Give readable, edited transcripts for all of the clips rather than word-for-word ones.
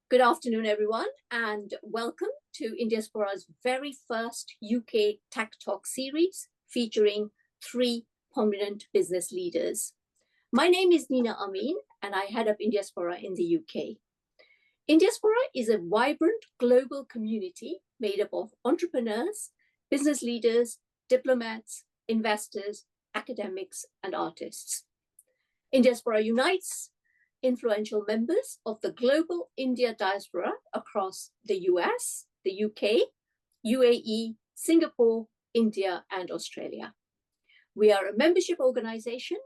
Good afternoon, everyone, and welcome to Indiaspora's very first UK Tech Talk series featuring 3 prominent business leaders. My name is Nina Amin, and I head up Indiaspora in the UK. Indiaspora is a vibrant global community made up of entrepreneurs, business leaders, diplomats, investors, academics, and artists. Indiaspora unites influential members of the global India diaspora across the US, the UK, UAE, Singapore, India, and Australia. We are a membership organization,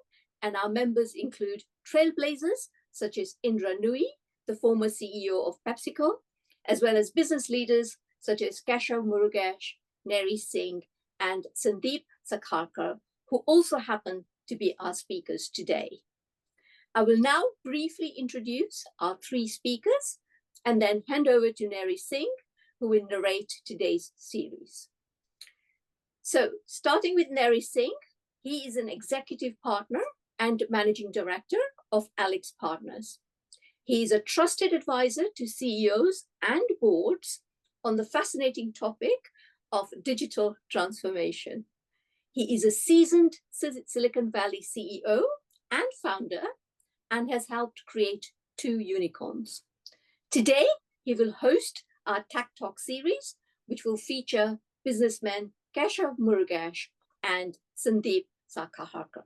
and our members include trailblazers such as Indra Nooyi, the former CEO of PepsiCo, as well as business leaders such as Keshav Murugesh, Narry Singh, and Sandeep Sakharkar, who also happen to be our speakers today. I will now briefly introduce our 3 speakers and then hand over to Narry Singh, who will narrate today's series. So, starting with Narry Singh, he is an executive partner and managing director of Alix Partners. He is a trusted advisor to CEOs and boards on the fascinating topic of digital transformation. He is a seasoned Silicon Valley CEO and founder, and has helped create 2 unicorns. Today, he will host our Tech Talk series, which will feature businessmen Keshav Murugesh and Sandeep Sakharkar.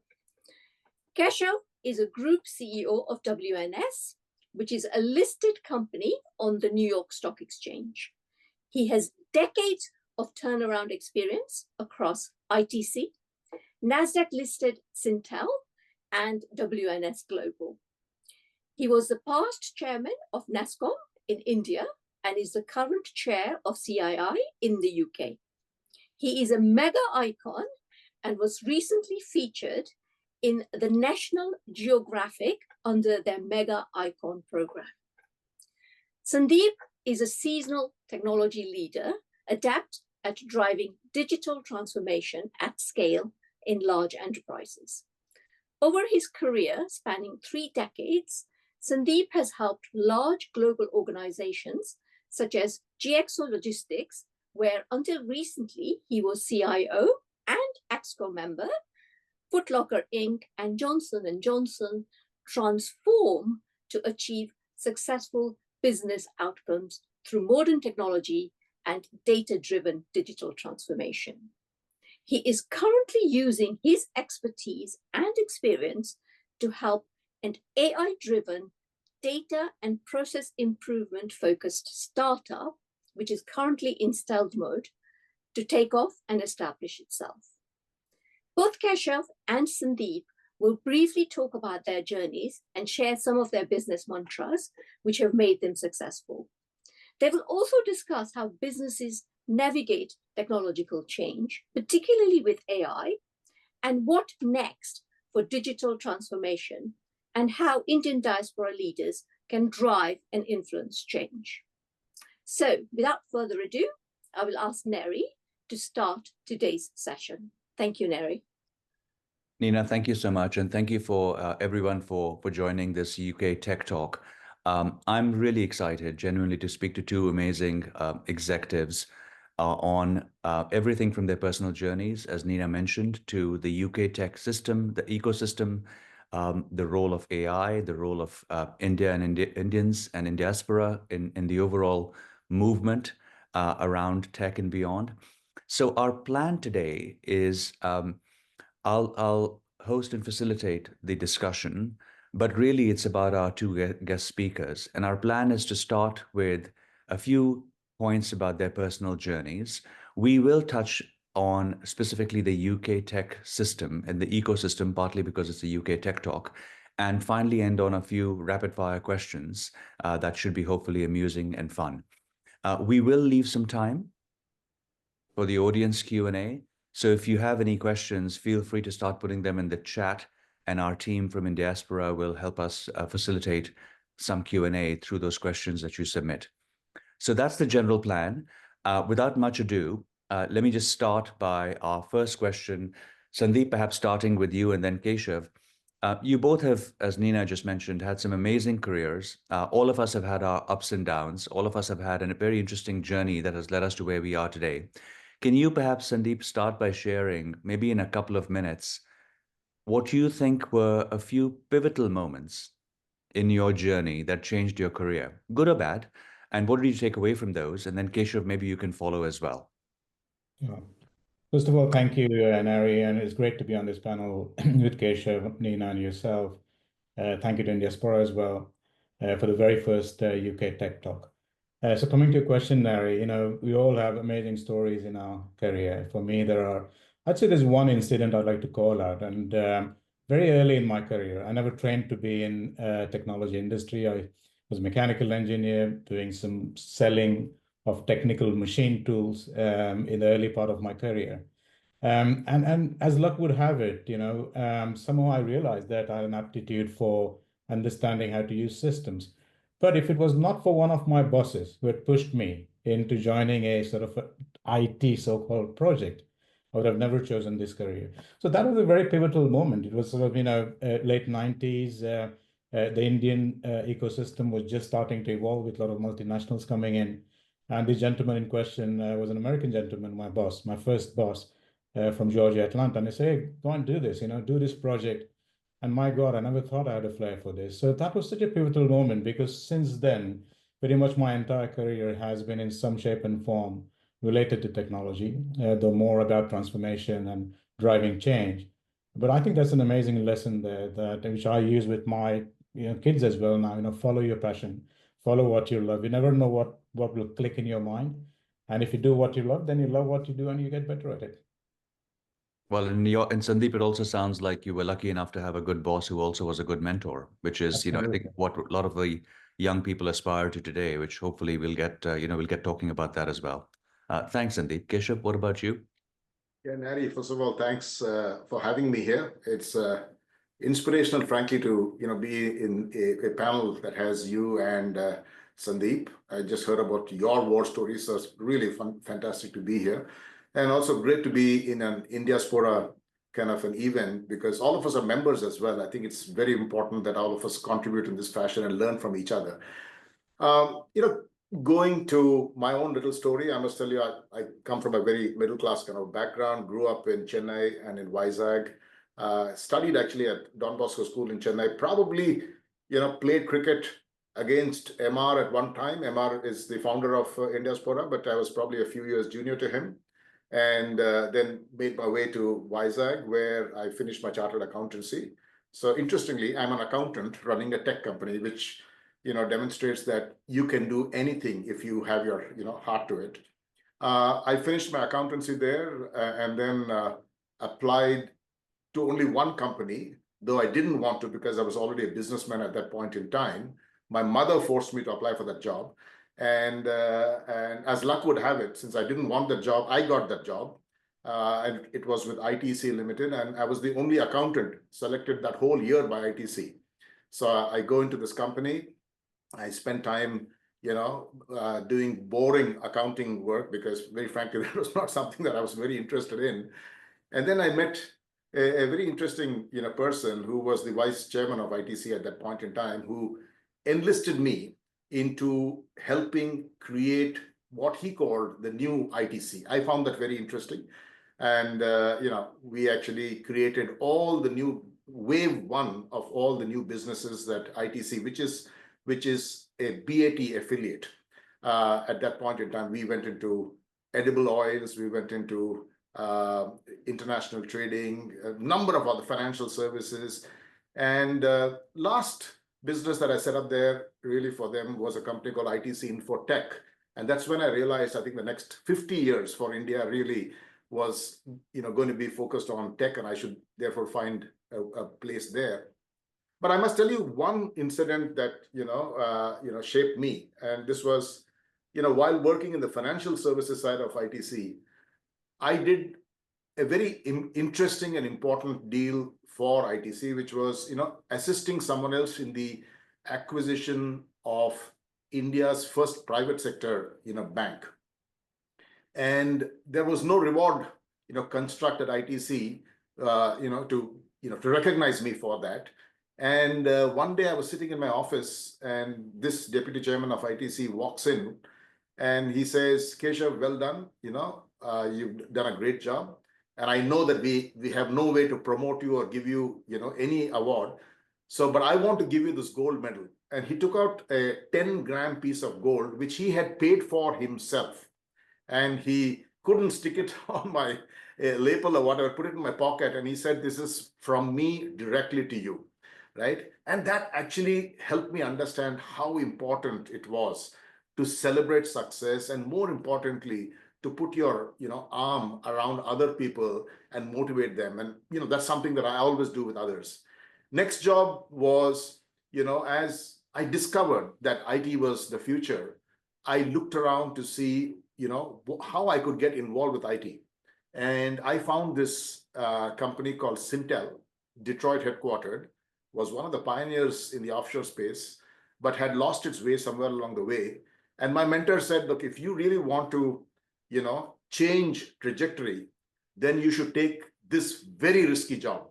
Keshav is a group CEO of WNS, which is a listed company on the New York Stock Exchange. He has decades of turnaround experience across ITC, NASDAQ-listed Syntel, and WNS Global. He was the past chairman of NASCOM in India and is the current chair of CII in the UK. He is a mega icon and was recently featured in the National Geographic under their Mega Icon program. Sandeep is a seasonal technology leader, adept at driving digital transformation at scale in large enterprises. Over his career, spanning 3 decades, Sandeep has helped large global organizations such as GXO Logistics, where until recently he was CIO and EXCO member, Foot Locker Inc. and Johnson & Johnson transform to achieve successful business outcomes through modern technology and data-driven digital transformation. He is currently using his expertise and experience to help an AI-driven data and process improvement-focused startup, which is currently in stealth mode, to take off and establish itself. Both Keshav and Sandeep will briefly talk about their journeys and share some of their business mantras, which have made them successful. They will also discuss how businesses navigate technological change, particularly with AI, and what next for digital transformation, and how Indian diaspora leaders can drive and influence change. So, without further ado, I will ask Narry to start today's session. Thank you, Narry. Nina, thank you so much, and thank you for everyone for joining this UK Tech Talk. I'm really excited, genuinely, to speak to 2 amazing executives on everything from their personal journeys, as Nina mentioned, to the UK tech system, the ecosystem, the role of AI, the role of India and Indians and in diaspora in the overall movement around tech and beyond. So our plan today is I'll host and facilitate the discussion, but really it's about our 2 guest speakers. And our plan is to start with a few points about their personal journeys. We will touch on specifically the UK tech system and the ecosystem, partly because it's a UK Tech Talk, and finally end on a few rapid fire questions that should be hopefully amusing and fun. We will leave some time for the audience Q&A. So if you have any questions, feel free to start putting them in the chat, and our team from Indiaspora will help us facilitate some Q&A through those questions that you submit. So that's the general plan. Without much ado, let me just start by our first question. Sandeep, perhaps starting with you, and then Keshav. You both have, as Nina just mentioned, had some amazing careers. All of us have had our ups and downs. All of us have had a very interesting journey that has led us to where we are today. Can you perhaps, Sandeep, start by sharing, maybe in a couple of minutes, what you think were a few pivotal moments in your journey that changed your career, good or bad? And what did you take away from those? And then Keshav, maybe you can follow as well. Yeah. First of all, thank you, Narry, and it's great to be on this panel with Keshav, Nina, and yourself. Thank you to Indiaspora as well for the very first UK Tech Talk. So coming to your question, Narry, we all have amazing stories in our career. For me, I'd say there's one incident I'd like to call out. And very early in my career, I never trained to be in technology industry. I was a mechanical engineer doing some selling of technical machine tools in the early part of my career. And as luck would have it, somehow I realized that I had an aptitude for understanding how to use systems. But if it was not for one of my bosses who had pushed me into joining a sort of IT so-called project, I would have never chosen this career. So that was a very pivotal moment. It was sort of, late 90s. The Indian ecosystem was just starting to evolve with a lot of multinationals coming in. And the gentleman in question was an American gentleman, my boss, my first boss from Georgia, Atlanta. And I say, hey, go and do this, do this project. And my God, I never thought I had a flair for this. So that was such a pivotal moment because since then, pretty much my entire career has been in some shape and form related to technology, though more about transformation and driving change. But I think that's an amazing lesson there which I use with my kids as well now. Follow your passion, follow what you love. You never know what will click in your mind. And if you do what you love, then you love what you do and you get better at it. Well, in Sandeep, it also sounds like you were lucky enough to have a good boss who also was a good mentor, which is, I think what a lot of the young people aspire to today, which hopefully we'll get, we'll get talking about that as well. Thanks, Sandeep. Keshav, what about you? Yeah, Narry, first of all, thanks for having me here. It's inspirational, frankly, to be in a panel that has you and Sandeep. I just heard about your war stories, so it's really fantastic to be here. And also great to be in an Indiaspora kind of an event because all of us are members as well. I think it's very important that all of us contribute in this fashion and learn from each other. Going to my own little story, I must tell you, I come from a very middle-class kind of background, grew up in Chennai and in Vizag, studied actually at Don Bosco School in Chennai, probably, played cricket against MR at one time. MR is the founder of Indiaspora, but I was probably a few years junior to him. And then made my way to Vizag, where I finished my chartered accountancy. So interestingly, I'm an accountant running a tech company, which demonstrates that you can do anything if you have your heart to it. I finished my accountancy there and then applied to only one company, though I didn't want to because I was already a businessman at that point in time. My mother forced me to apply for that job. And as luck would have it, since I didn't want that job, I got that job. And it was with ITC Limited. And I was the only accountant selected that whole year by ITC. So I go into this company. I spent time, doing boring accounting work because, very frankly, that was not something that I was very interested in. And then I met a very interesting, person who was the vice chairman of ITC at that point in time, who enlisted me into helping create what he called the new ITC. I found that very interesting. And, we actually created all the new wave one of all the new businesses that ITC, which is a BAT affiliate. At that point in time, we went into edible oils, we went into international trading, a number of other financial services. And last business that I set up there really for them was a company called ITC Infotech. And that's when I realized I think the next 50 years for India really was going to be focused on tech, and I should therefore find a place there. But I must tell you one incident that shaped me, and this was while working in the financial services side of ITC, I did a very interesting and important deal for ITC, which was assisting someone else in the acquisition of India's first private sector bank. And there was no reward construct at ITC to to recognize me for that. And one day I was sitting in my office, and this deputy chairman of ITC walks in, and he says, "Keshav, well done. You've done a great job. And I know that we have no way to promote you or give you, any award. So, but I want to give you this gold medal." And he took out a 10-gram piece of gold, which he had paid for himself. And he couldn't stick it on my lapel or whatever, put it in my pocket. And he said, "This is from me directly to you." Right? And that actually helped me understand how important it was to celebrate success, and more importantly, to put your arm around other people and motivate them. And that's something that I always do with others. Next job was, as I discovered that IT was the future, I looked around to see how I could get involved with IT. And I found this company called Sintel, Detroit headquartered, was one of the pioneers in the offshore space, but had lost its way somewhere along the way. And my mentor said, "Look, if you really want to change trajectory, then you should take this very risky job."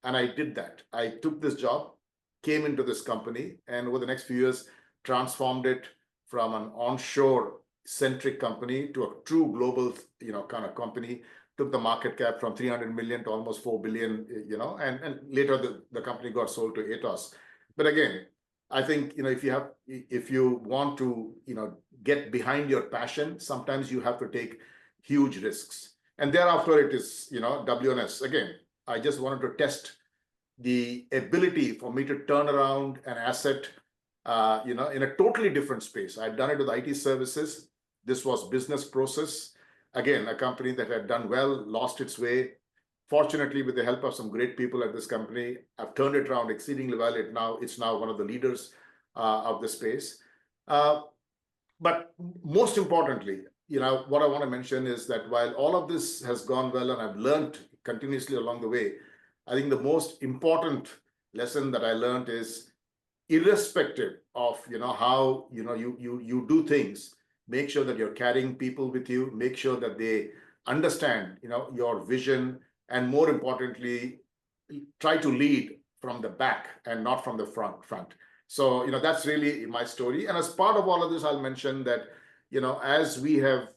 And I did that. I took this job, came into this company, and over the next few years, transformed it from an onshore centric company to a true global, kind of company. Took the market cap from 300 million to almost 4 billion, and later the company got sold to Atos. But again, I think, if you want to, get behind your passion, sometimes you have to take huge risks. And thereafter it is, WNS. Again, I just wanted to test the ability for me to turn around an asset, in a totally different space. I'd done it with IT services. This was business process. Again, a company that had done well, lost its way. Fortunately, with the help of some great people at this company, I've turned it around exceedingly well. It's now one of the leaders of the space. But most importantly, what I want to mention is that while all of this has gone well and I've learned continuously along the way, I think the most important lesson that I learned is, irrespective of how you do things, make sure that you're carrying people with you, make sure that they understand your vision, and more importantly, try to lead from the back and not from the front. So that's really my story. And as part of all of this, I'll mention that as we have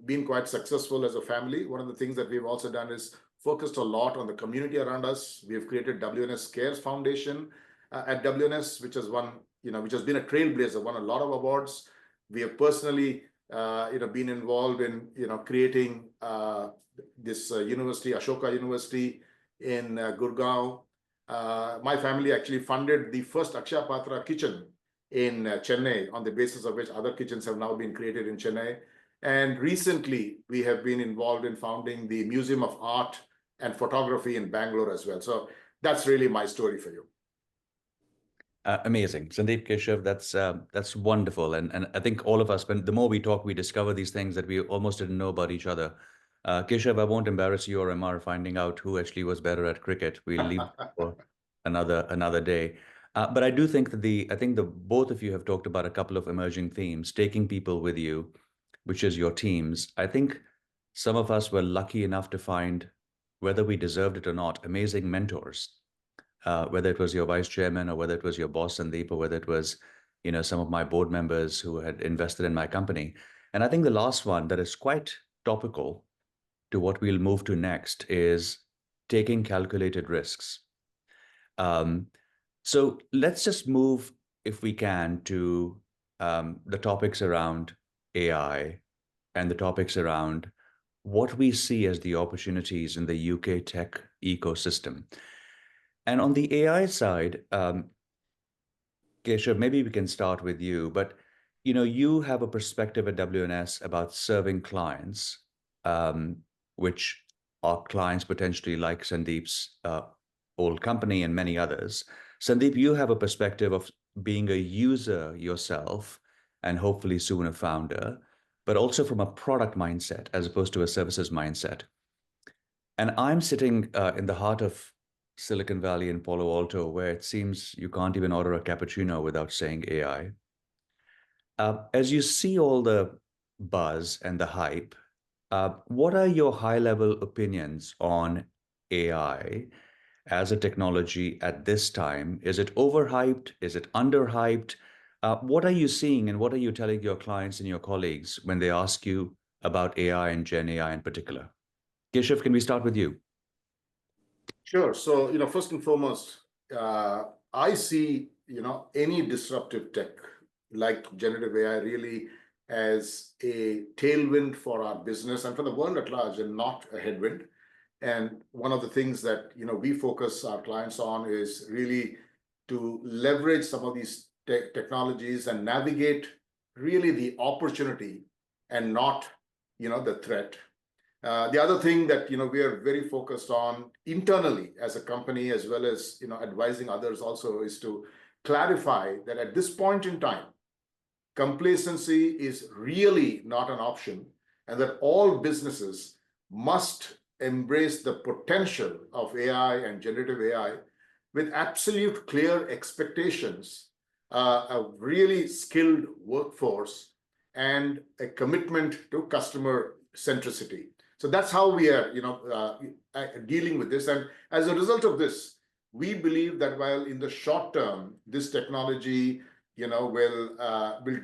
been quite successful as a family, one of the things that we've also done is focused a lot on the community around us. We have created WNS Cares Foundation at WNS, which has been a trailblazer, won a lot of awards. We have personally been involved in creating this university, Ashoka University in Gurgaon. My family actually funded the first Akshaya Patra kitchen in Chennai, on the basis of which other kitchens have now been created in Chennai. And recently, we have been involved in founding the Museum of Art and Photography in Bangalore as well. So that's really my story for you. Amazing. Sandeep, Keshav, that's wonderful. And I think all of us, the more we talk, we discover these things that we almost didn't know about each other. Keshav, I won't embarrass you or Amar finding out who actually was better at cricket. We'll leave for another day. But I do think that I think the both of you have talked about a couple of emerging themes, taking people with you, which is your teams. I think some of us were lucky enough to find, whether we deserved it or not, amazing mentors. Whether it was your vice chairman, or whether it was your boss, Sandeep, or whether it was, some of my board members who had invested in my company. And I think the last one that is quite topical to what we'll move to next is taking calculated risks. So let's just move, if we can, to the topics around AI and the topics around what we see as the opportunities in the UK tech ecosystem. And on the AI side, Keshav, maybe we can start with you, but you have a perspective at WNS about serving clients, which are clients potentially like Sandeep's old company and many others. Sandeep, you have a perspective of being a user yourself, and hopefully soon a founder, but also from a product mindset as opposed to a services mindset. And I'm sitting in the heart of Silicon Valley in Palo Alto, where it seems you can't even order a cappuccino without saying AI. As you see all the buzz and the hype, what are your high-level opinions on AI? as a technology at this time? Is it overhyped? Is it underhyped? What are you seeing and what are you telling your clients and your colleagues when they ask you about AI and Gen AI in particular? Keshav, can we start with you? Sure. So, first and foremost, I see, any disruptive tech like generative AI really as a tailwind for our business and for the world at large, and not a headwind. And one of the things that, we focus our clients on is really to leverage some of these technologies and navigate really the opportunity and not, the threat. The other thing that we are very focused on internally as a company, as well as advising others also, is to clarify that at this point in time, complacency is really not an option, and that all businesses must embrace the potential of AI and generative AI with absolute clear expectations, a really skilled workforce, and a commitment to customer centricity. So that's how we are, dealing with this. And as a result of this, we believe that while in the short term, this technology, will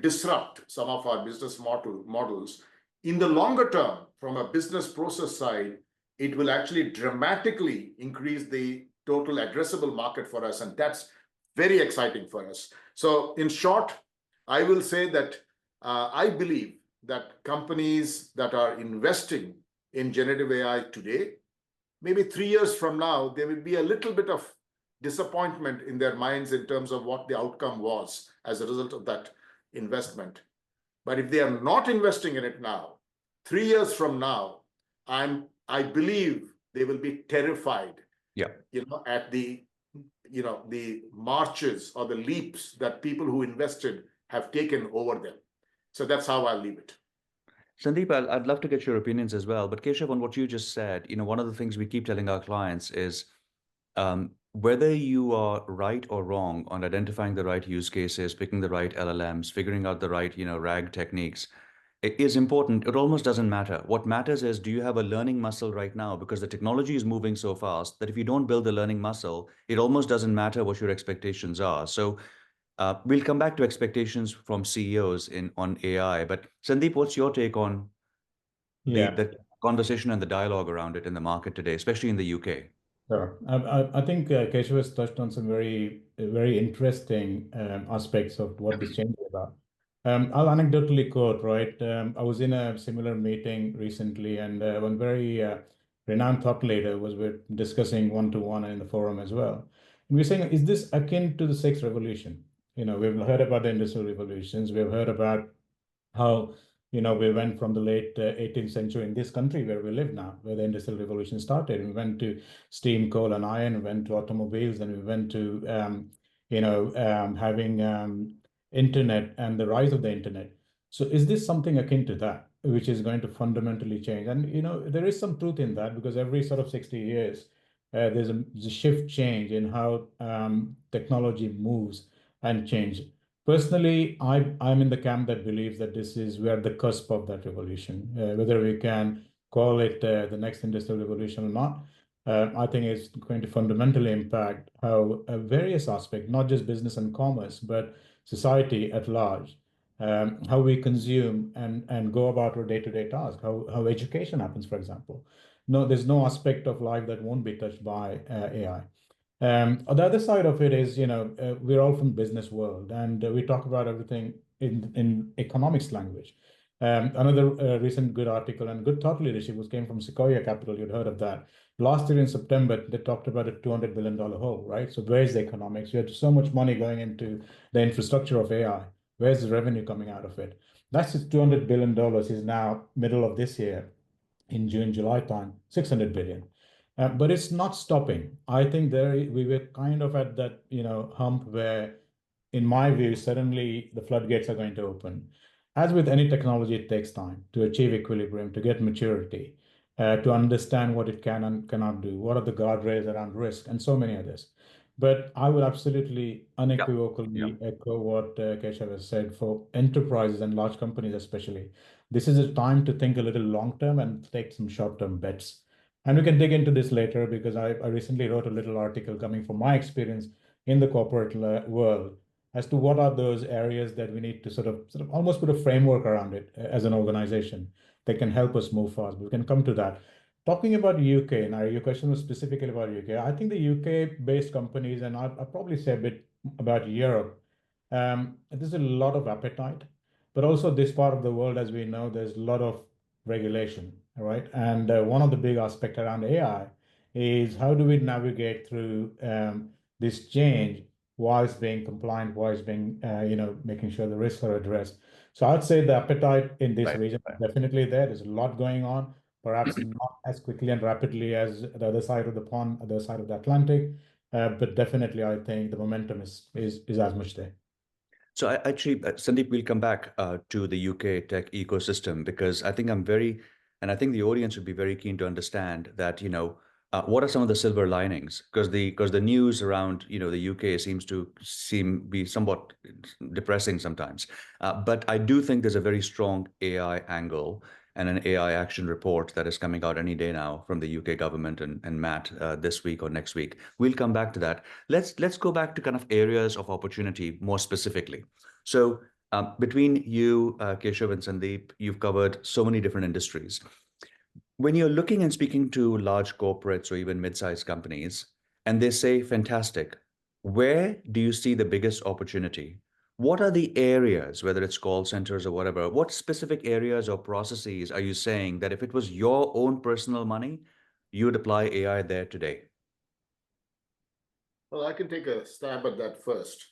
disrupt some of our business models, in the longer term, from a business process side, it will actually dramatically increase the total addressable market for us. And that's very exciting for us. So in short, I will say that I believe that companies that are investing in generative AI today, maybe 3 years from now, there will be a little bit of disappointment in their minds in terms of what the outcome was as a result of that investment. But if they are not investing in it now, 3 years from now, I believe they will be terrified, at the, the marches or the leaps that people who invested have taken over them. So that's how I'll leave it. Sandeep, I'd love to get your opinions as well. But Keshav, on what you just said, one of the things we keep telling our clients is whether you are right or wrong on identifying the right use cases, picking the right LLMs, figuring out the right, RAG techniques, it is important. It almost doesn't matter. What matters is, do you have a learning muscle right now? Because the technology is moving so fast that if you don't build the learning muscle, it almost doesn't matter what your expectations are. So we'll come back to expectations from CEOs on AI. But Sandeep, what's your take on the conversation and the dialogue around it in the market today, especially in the UK? Sure. I think Keshav has touched on some very, very interesting aspects of what this change is about. I'll anecdotally quote, right? I was in a similar meeting recently, and one very renowned thought leader was discussing one-to-one in the forum as well. And we're saying, is this akin to the sixth revolution? We've heard about the industrial revolutions. We've heard about how we went from the late 18th century in this country where we live now, where the industrial revolution started. We went to steam, coal, and iron. We went to automobiles, and we went to having internet and the rise of the internet. So is this something akin to that, which is going to fundamentally change? And there is some truth in that, because every sort of 60 years, there's a shift change in how technology moves and changes. Personally, I'm in the camp that believes that we're at the cusp of that revolution. Whether we can call it the next industrial revolution or not, I think it's going to fundamentally impact how various aspects, not just business and commerce, but society at large, how we consume and go about our day-to-day tasks, how education happens, for example. No, there's no aspect of life that won't be touched by AI. The other side of it is, we're all from business world, and we talk about everything in economics language. Another recent good article and good thought leadership came from Sequoia Capital. You'd heard of that. Last year in September, they talked about a $200 billion hole, right? So where's the economics? You had so much money going into the infrastructure of AI. Where's the revenue coming out of it? That's just $200 billion is now middle of this year, in June, July time, 600 billion. But it's not stopping. I think we were kind of at that hump where, in my view, suddenly the floodgates are going to open. As with any technology, it takes time to achieve equilibrium, to get maturity, to understand what it can and cannot do, what are the guardrails around risk, and so many others. But I would absolutely unequivocally echo what Keshav has said. For enterprises and large companies especially, this is a time to think a little long term and take some short term bets. And we can dig into this later because I recently wrote a little article coming from my experience in the corporate world as to what are those areas that we need to sort of almost put a framework around it as an organization that can help us move fast. We can come to that. Talking about UK, now your question was specifically about UK. I think the UK-based companies, and I'll probably say a bit about Europe, there's a lot of appetite, but also this part of the world, as we know, there's a lot of regulation, right? And one of the big aspects around AI is how do we navigate through this change whilst being compliant, whilst being, making sure the risks are addressed. So I'd say the appetite in this region is definitely there. There's a lot going on, perhaps not as quickly and rapidly as the other side of the pond, other side of the Atlantic, but definitely I think the momentum is as much there. So actually, Sandeep, we'll come back to the UK tech ecosystem because I think and I think the audience would be very keen to understand that, what are some of the silver linings? Because the news around, the UK seems to be somewhat depressing sometimes. But I do think there's a very strong AI angle and an AI action report that is coming out any day now from the UK government and Matt this week or next week. We'll come back to that. Let's go back to kind of areas of opportunity more specifically. So between you, Keshav and Sandeep, you've covered so many different industries. When you're looking and speaking to large corporates or even mid-sized companies, and they say, fantastic, where do you see the biggest opportunity? What are the areas, whether it's call centers or whatever, what specific areas or processes are you saying that if it was your own personal money, you would apply AI there today? Well, I can take a stab at that first.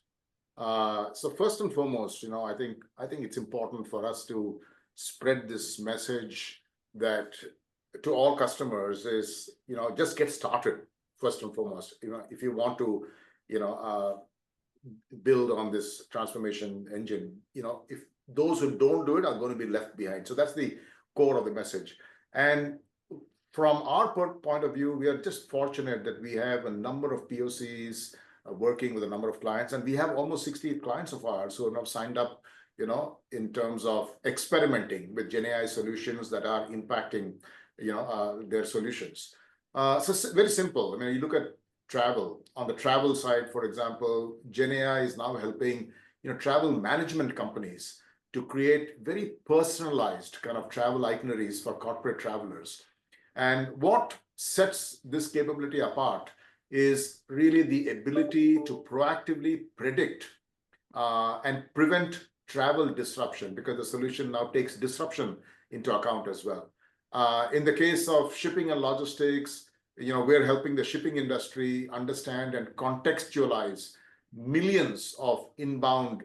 So first and foremost, I think it's important for us to spread this message that to all customers is, just get started first and foremost. If you want to, build on this transformation engine, if those who don't do it are going to be left behind. So that's the core of the message. And from our point of view, we are just fortunate that we have a number of POCs working with a number of clients, and we have almost 60 clients of ours who have now signed up, in terms of experimenting with GenAI solutions that are impacting, their solutions. So very simple. I mean, you look at travel. On the travel side, for example, GenAI is now helping, travel management companies to create very personalized kind of travel itineraries for corporate travelers. And what sets this capability apart is really the ability to proactively predict and prevent travel disruption, because the solution now takes disruption into account as well. In the case of shipping and logistics, we're helping the shipping industry understand and contextualize millions of inbound,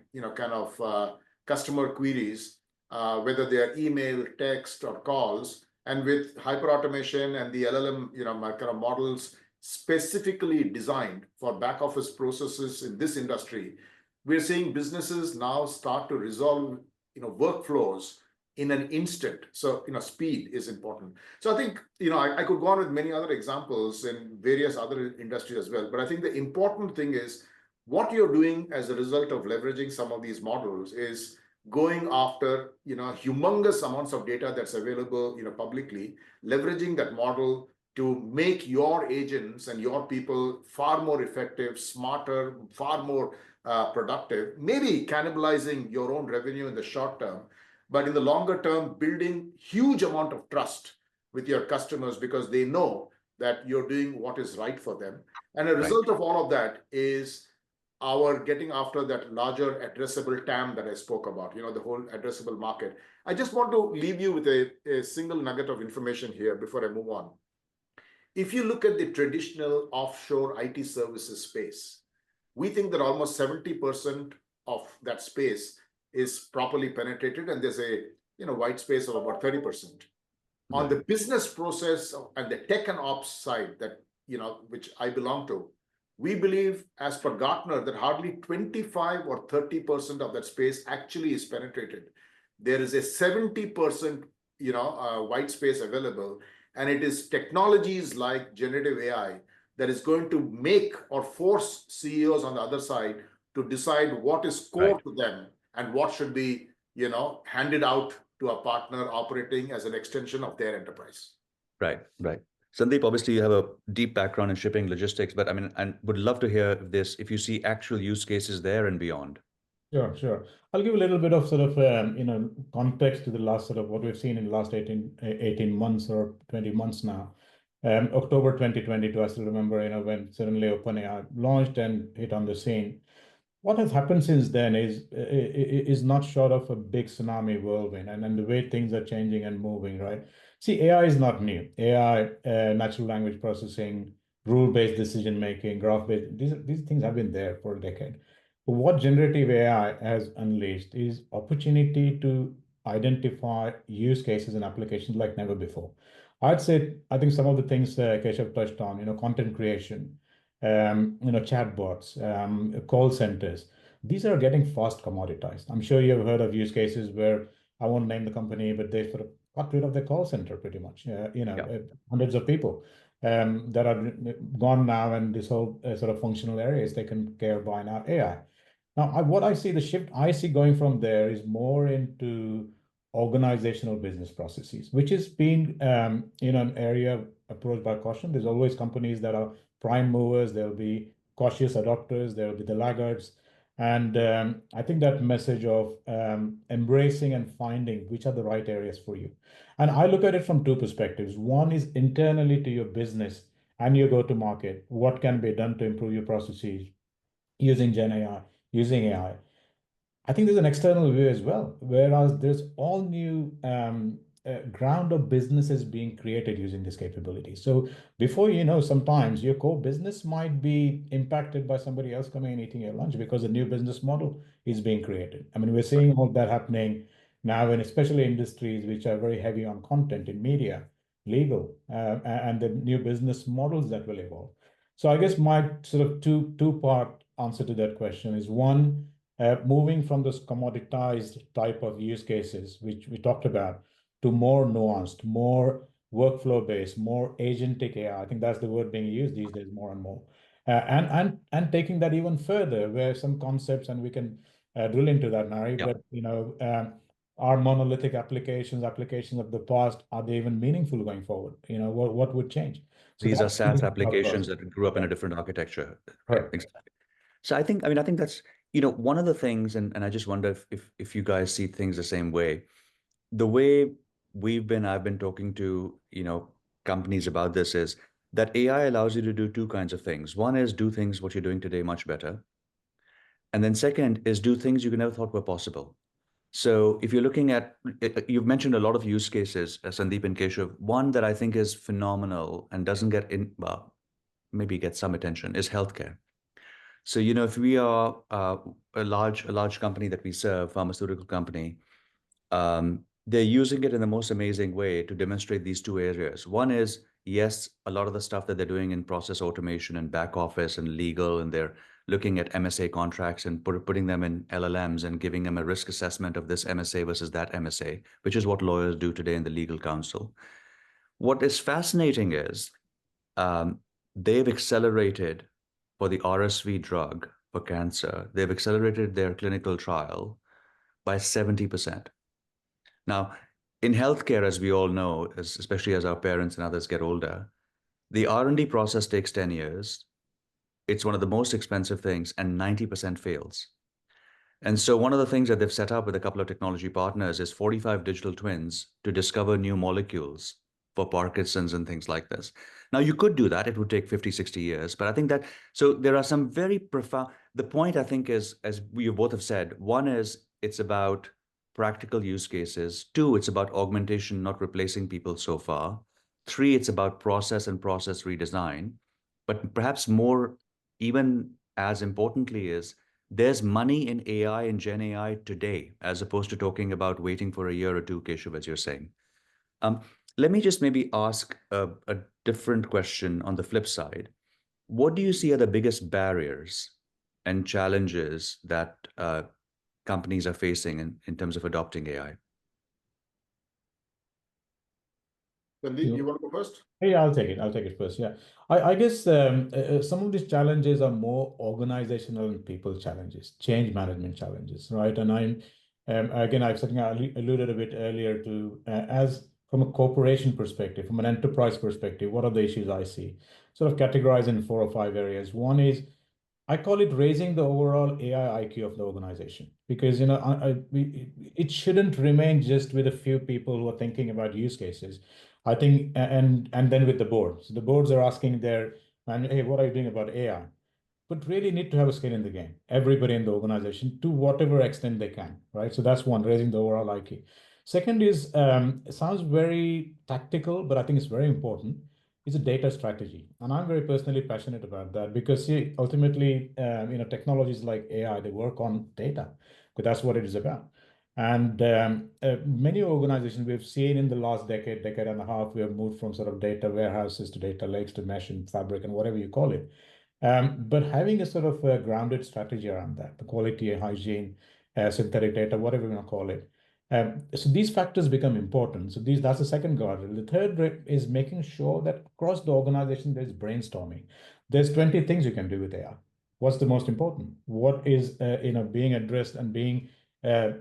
customer queries, whether they are email, text, or calls. And with hyperautomation and the LLM, kind of models specifically designed for back office processes in this industry, we're seeing businesses now start to resolve, workflows in an instant. So, speed is important. So I think, I could go on with many other examples in various other industries as well. But I think the important thing is what you're doing as a result of leveraging some of these models is going after, humongous amounts of data that's available, publicly, leveraging that model to make your agents and your people far more effective, smarter, far more productive, maybe cannibalizing your own revenue in the short term, but in the longer term, building huge amount of trust with your customers because they know that you're doing what is right for them. And a result of all of that is our getting after that larger addressable TAM that I spoke about, the whole addressable market. I just want to leave you with a single nugget of information here before I move on. If you look at the traditional offshore IT services space, we think that almost 70% of that space is properly penetrated, and there's a white space of about 30%. On the business process and the tech and ops side that which I belong to, we believe, as per Gartner, that hardly 25 or 30% of that space actually is penetrated. There is a 70% white space available, and it is technologies like generative AI that is going to make or force CEOs on the other side to decide what is core to them and what should be, handed out to a partner operating as an extension of their enterprise. Right. Sandeep, obviously you have a deep background in shipping logistics, but I mean, and would love to hear if you see actual use cases there and beyond. Sure, sure. I'll give a little bit of sort of, context to the last sort of what we've seen in the last 18 months or 20 months now. October 2022, I still remember, when suddenly OpenAI launched and hit on the scene. What has happened since then is not short of a big tsunami whirlwind, and the way things are changing and moving, right? See, AI is not new. AI, natural language processing, rule-based decision making, graph-based, these things have been there for a decade. But what generative AI has unleashed is opportunity to identify use cases and applications like never before. I think some of the things Keshav touched on, content creation, chatbots, call centers. These are getting fast commoditized. I'm sure you've heard of use cases where I won't name the company, but they sort of got rid of their call center pretty much. Hundreds of people that are gone now, and this whole sort of functional area is taken care of by now AI. Now, what I see, the shift I see going from there is more into organizational business processes, which has been, an area approached by caution. There's always companies that are prime movers. There'll be cautious adopters. There'll be the laggards. And I think that message of embracing and finding which are the right areas for you. And I look at it from two perspectives. One is internally to your business and your go-to-market. What can be done to improve your processes using Gen AI, using AI? I think there's an external view as well, whereas there's all new ground of businesses being created using this capability. So before you know, sometimes your core business might be impacted by somebody else coming and eating your lunch because a new business model is being created. I mean, we're seeing all that happening now, and especially industries which are very heavy on content in media, legal, and the new business models that will evolve. So I guess my sort of two-part answer to that question is one, moving from this commoditized type of use cases, which we talked about, to more nuanced, more workflow-based, more agentic AI. I think that's the word being used these days more and more. And taking that even further, where some concepts, and we can drill into that, Narry, Yeah. but are monolithic applications of the past, are they even meaningful going forward? What would change? So These are that's SaaS the applications process. that grew up in a different architecture. Right, Right. exactly. So I think that's, one of the things, and I just wonder if you guys see things the same way. The way I've been talking to, companies about this is that AI allows you to do two kinds of things. One is do things what you're doing today much better. And then second is do things you never thought were possible. So if you're looking at, you've mentioned a lot of use cases, Sandeep and Keshav. One that I think is phenomenal and doesn't get well, maybe get some attention is healthcare. So, if we are a large company that we serve, pharmaceutical company, they're using it in the most amazing way to demonstrate these two areas. One is, yes, a lot of the stuff that they're doing in process automation and back office and legal, and they're looking at MSA contracts and putting them in LLMs and giving them a risk assessment of this MSA versus that MSA, which is what lawyers do today in the legal counsel. What is fascinating is they've accelerated for the RSV drug for cancer, they've accelerated their clinical trial by 70%. Now, in healthcare, as we all know, especially as our parents and others get older, the R&D process takes 10 years. It's one of the most expensive things, and 90% fails. And so one of the things that they've set up with a couple of technology partners is 45 digital twins to discover new molecules for Parkinson's and things like this. Now, you could do that. It would take 50, 60 years. But I think that, so there are some very profound, the point I think is, as we both have said, one is it's about practical use cases. Two, it's about augmentation, not replacing people so far. Three, it's about process and process redesign. But perhaps more, even as importantly, is there's money in AI and Gen AI today, as opposed to talking about waiting for a year or two, Keshav, as you're saying. Let me just maybe ask a different question on the flip side. What do you see are the biggest barriers and challenges that companies are facing in terms of adopting AI? Sandeep, you want to go first? Yeah, I'll take it first. Yeah, I guess some of these challenges are more organizational and people challenges, change management challenges, right? And again, I've something I alluded a bit earlier to, as from a corporation perspective, from an enterprise perspective, what are the issues I see? Sort of categorized in 4 or 5 areas. One is, I call it raising the overall AI IQ of the organization, because it shouldn't remain just with a few people who are thinking about use cases. I think, and then with the boards. The boards are asking hey, what are you doing about AI? But really need to have a skin in the game. Everybody in the organization, to whatever extent they can, right? So that's one, raising the overall IQ. Second is, it sounds very tactical, but I think it's very important. It's a data strategy, and I'm very personally passionate about that, because see, ultimately, technologies like AI, they work on data, because that's what it is about. And many organizations we've seen in the last decade and a half, we have moved from sort of data warehouses to data lakes to mesh and fabric and whatever you call it. But having a sort of a grounded strategy around that, the quality, hygiene, synthetic data, whatever you want to call it. So these factors become important. So that's the second guardrail. The third is making sure that across the organization there's brainstorming. There's 20 things you can do with AI. What's the most important? What is being addressed and being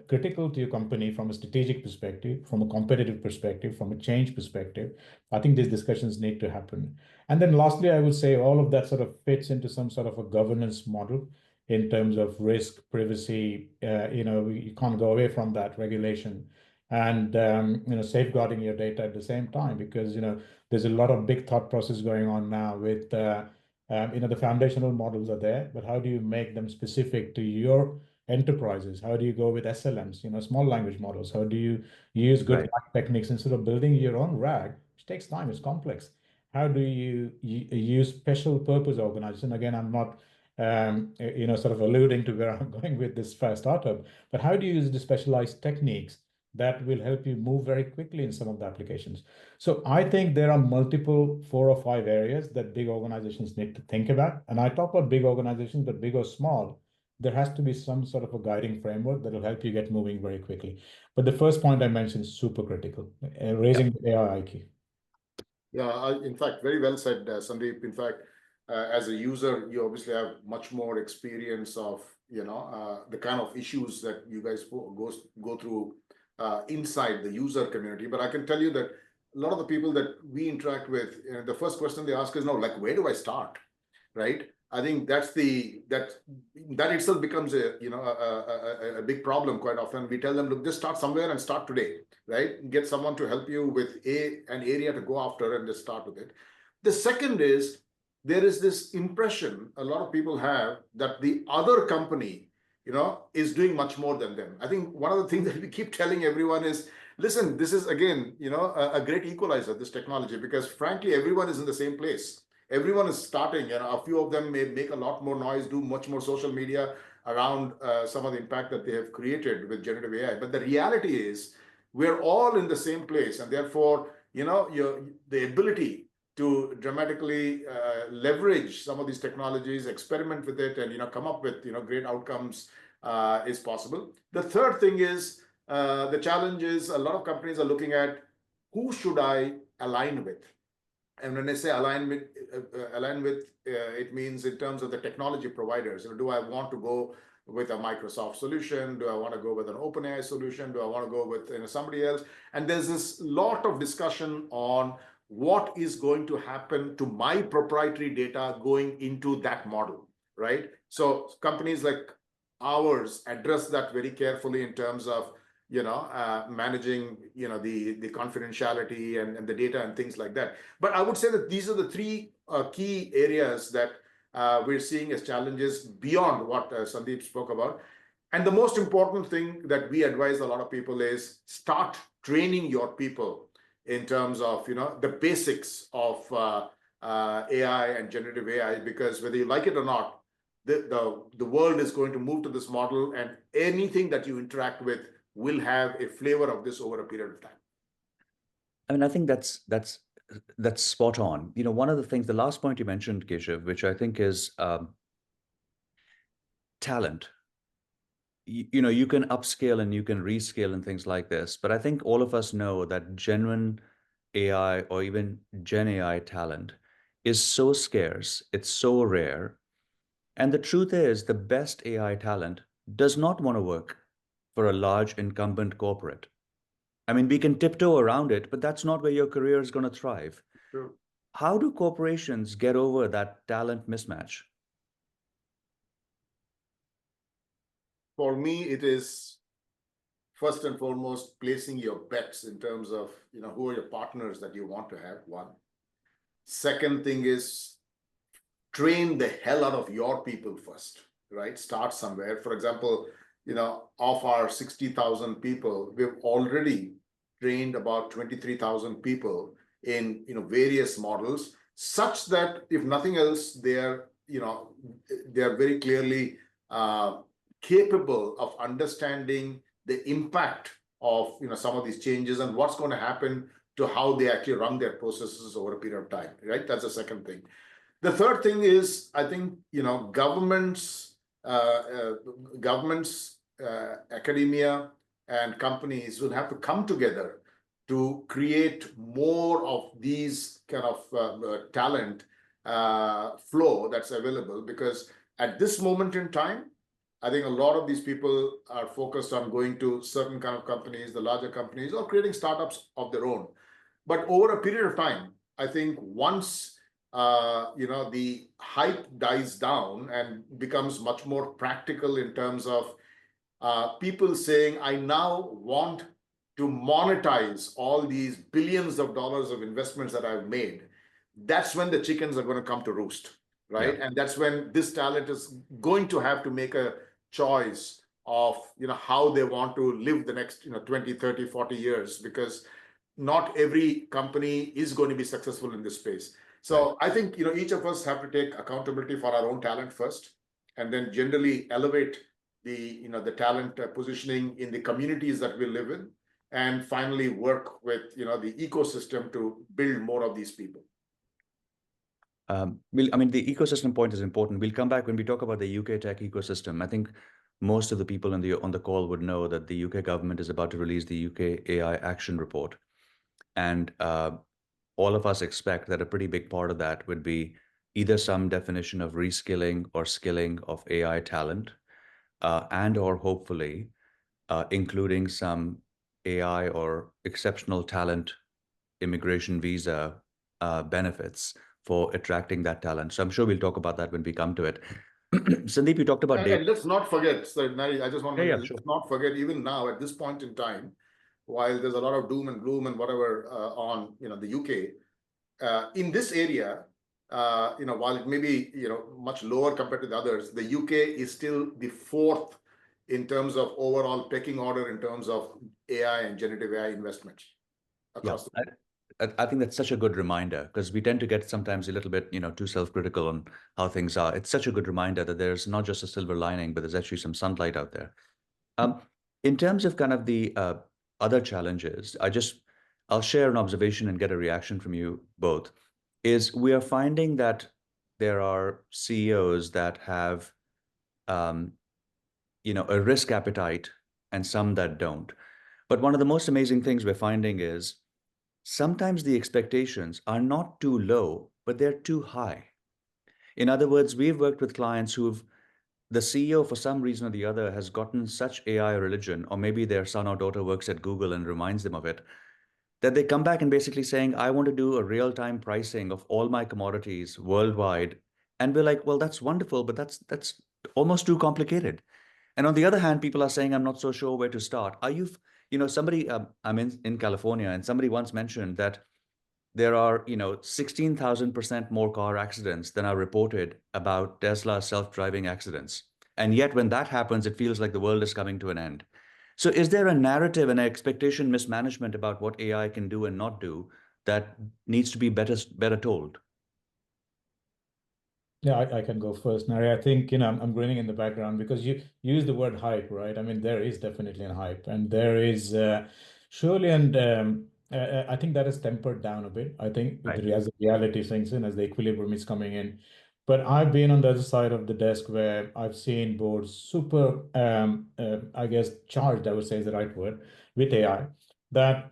critical to your company from a strategic perspective, from a competitive perspective, from a change perspective? I think these discussions need to happen. And then lastly, I would say all of that sort of fits into some sort of a governance model in terms of risk, privacy. You can't go away from that regulation, and safeguarding your data at the same time, because there's a lot of big thought process going on now with the foundational models are there, but how do you make them specific to your enterprises? How do you go with SLMs, small language models? How do you use good techniques instead of building your own RAG, which takes time, it's complex? How do you use special purpose organization? Again, I'm not, sort of alluding to where I'm going with this startup, but how do you use the specialized techniques that will help you move very quickly in some of the applications? So I think there are multiple 4 or 5 areas that big organizations need to think about. And I talk about big organizations, but big or small, there has to be some sort of a guiding framework that will help you get moving very quickly. But the first point I mentioned is super critical, raising the AI IQ. Yeah, in fact, very well said, Sandeep. In fact, as a user, you obviously have much more experience of, the kind of issues that you guys go through inside the user community. But I can tell you that a lot of the people that we interact with, the first question they ask is, no, like, where do I start, right? I think that itself becomes a big problem quite often. We tell them, look, just start somewhere and start today, right? Get someone to help you with an area to go after and just start with it. The second is, there is this impression a lot of people have that the other company, is doing much more than them. I think one of the things that we keep telling everyone is, listen, this is again, a great equalizer, this technology, because frankly, everyone is in the same place. Everyone is starting, and a few of them may make a lot more noise, do much more social media around some of the impact that they have created with generative AI. But the reality is, we're all in the same place, and therefore, the ability to dramatically leverage some of these technologies, experiment with it, and come up with great outcomes is possible. The third thing is, the challenge is a lot of companies are looking at, who should I align with? And when I say align with, it means in terms of the technology providers. Do I want to go with a Microsoft solution? Do I want to go with an OpenAI solution? Do I want to go with somebody else? And there's this lot of discussion on what is going to happen to my proprietary data going into that model, right? So companies like ours address that very carefully in terms of managing the confidentiality and the data and things like that. But I would say that these are the 3 key areas that we're seeing as challenges beyond what Sandeep spoke about. And the most important thing that we advise a lot of people is, start training your people in terms of the basics of AI and generative AI, because whether you like it or not, the world is going to move to this model, and anything that you interact with will have a flavor of this over a period of time. I mean, I think that's spot on. One of the things, the last point you mentioned, Keshav, which I think is talent. You can upscale and you can rescale and things like this, but I think all of us know that genuine AI or even Gen AI talent is so scarce, it's so rare. And the truth is, the best AI talent does not want to work for a large incumbent corporate. I mean, we can tiptoe around it, but that's not where your career is going to thrive. True. How do corporations get over that talent mismatch? For me, it is first and foremost placing your bets in terms of, who are your partners that you want to have, one. Second thing is train the hell out of your people first, right? Start somewhere. For example, of our 60,000 people, we've already trained about 23,000 people in, various models, such that if nothing else, they're very clearly capable of understanding the impact of, some of these changes and what's going to happen to how they actually run their processes over a period of time, right? That's the second thing. The third thing is, I think, governments, academia, and companies will have to come together to create more of these kind of talent flow that's available. Because at this moment in time, I think a lot of these people are focused on going to certain kind of companies, the larger companies, or creating startups of their own. But over a period of time, I think once the hype dies down and becomes much more practical in terms of people saying, I now want to monetize all these billions of dollars of investments that I've made, that's when the chickens are going to come to roost, right? Yeah. And that's when this talent is going to have to make a choice of, how they want to live the next, 20, 30, 40 years, because not every company is going to be successful in this space. So I think, each of us have to take accountability for our own talent first, and then generally elevate the, the talent positioning in the communities that we live in, and finally work with, the ecosystem to build more of these people. I mean, the ecosystem point is important. We'll come back when we talk about the UK tech ecosystem. I think most of the people on the call would know that the UK government is about to release the UK AI Action Report. And all of us expect that a pretty big part of that would be either some definition of reskilling or skilling of AI talent, and or hopefully including some AI or exceptional talent immigration visa benefits for attracting that talent. So I'm sure we'll talk about that when we come to it. Sandeep, you talked about data. And let's not forget, so Narry, I just want to sure. let's not forget, even now at this point in time, while there's a lot of doom and gloom and whatever on the UK, in this area, while it may be much lower compared to the others, the UK is still the fourth in terms of overall pecking order in terms of AI and generative AI investments across the world. I think that's such a good reminder, because we tend to get sometimes a little bit, too self-critical on how things are. It's such a good reminder that there's not just a silver lining, but there's actually some sunlight out there. In terms of kind of the other challenges, I'll share an observation and get a reaction from you both, is we are finding that there are CEOs that have, a risk appetite and some that don't. But one of the most amazing things we're finding is sometimes the expectations are not too low, but they're too high. In other words, we've worked with clients the CEO, for some reason or the other, has gotten such AI religion, or maybe their son or daughter works at Google and reminds them of it, that they come back and basically saying, I want to do a real-time pricing of all my commodities worldwide. And we're like, well, that's wonderful, but that's almost too complicated. And on the other hand, people are saying, I'm not so sure where to start. Are you, somebody, I'm in California, and somebody once mentioned that there are, 16,000% more car accidents than are reported about Tesla self-driving accidents. And yet when that happens, it feels like the world is coming to an end. So is there a narrative and expectation mismanagement about what AI can do and not do that needs to be better told? Yeah, I can go first, Nari. I think, I'm grinning in the background because you use the word hype, right? I mean, there is definitely a hype, and there is surely, and I think that is tempered down a bit. I think Right. as the reality sinks in, as the equilibrium is coming in. But I've been on the other side of the desk where I've seen boards super, I guess, charged, I would say is the right word, with AI, that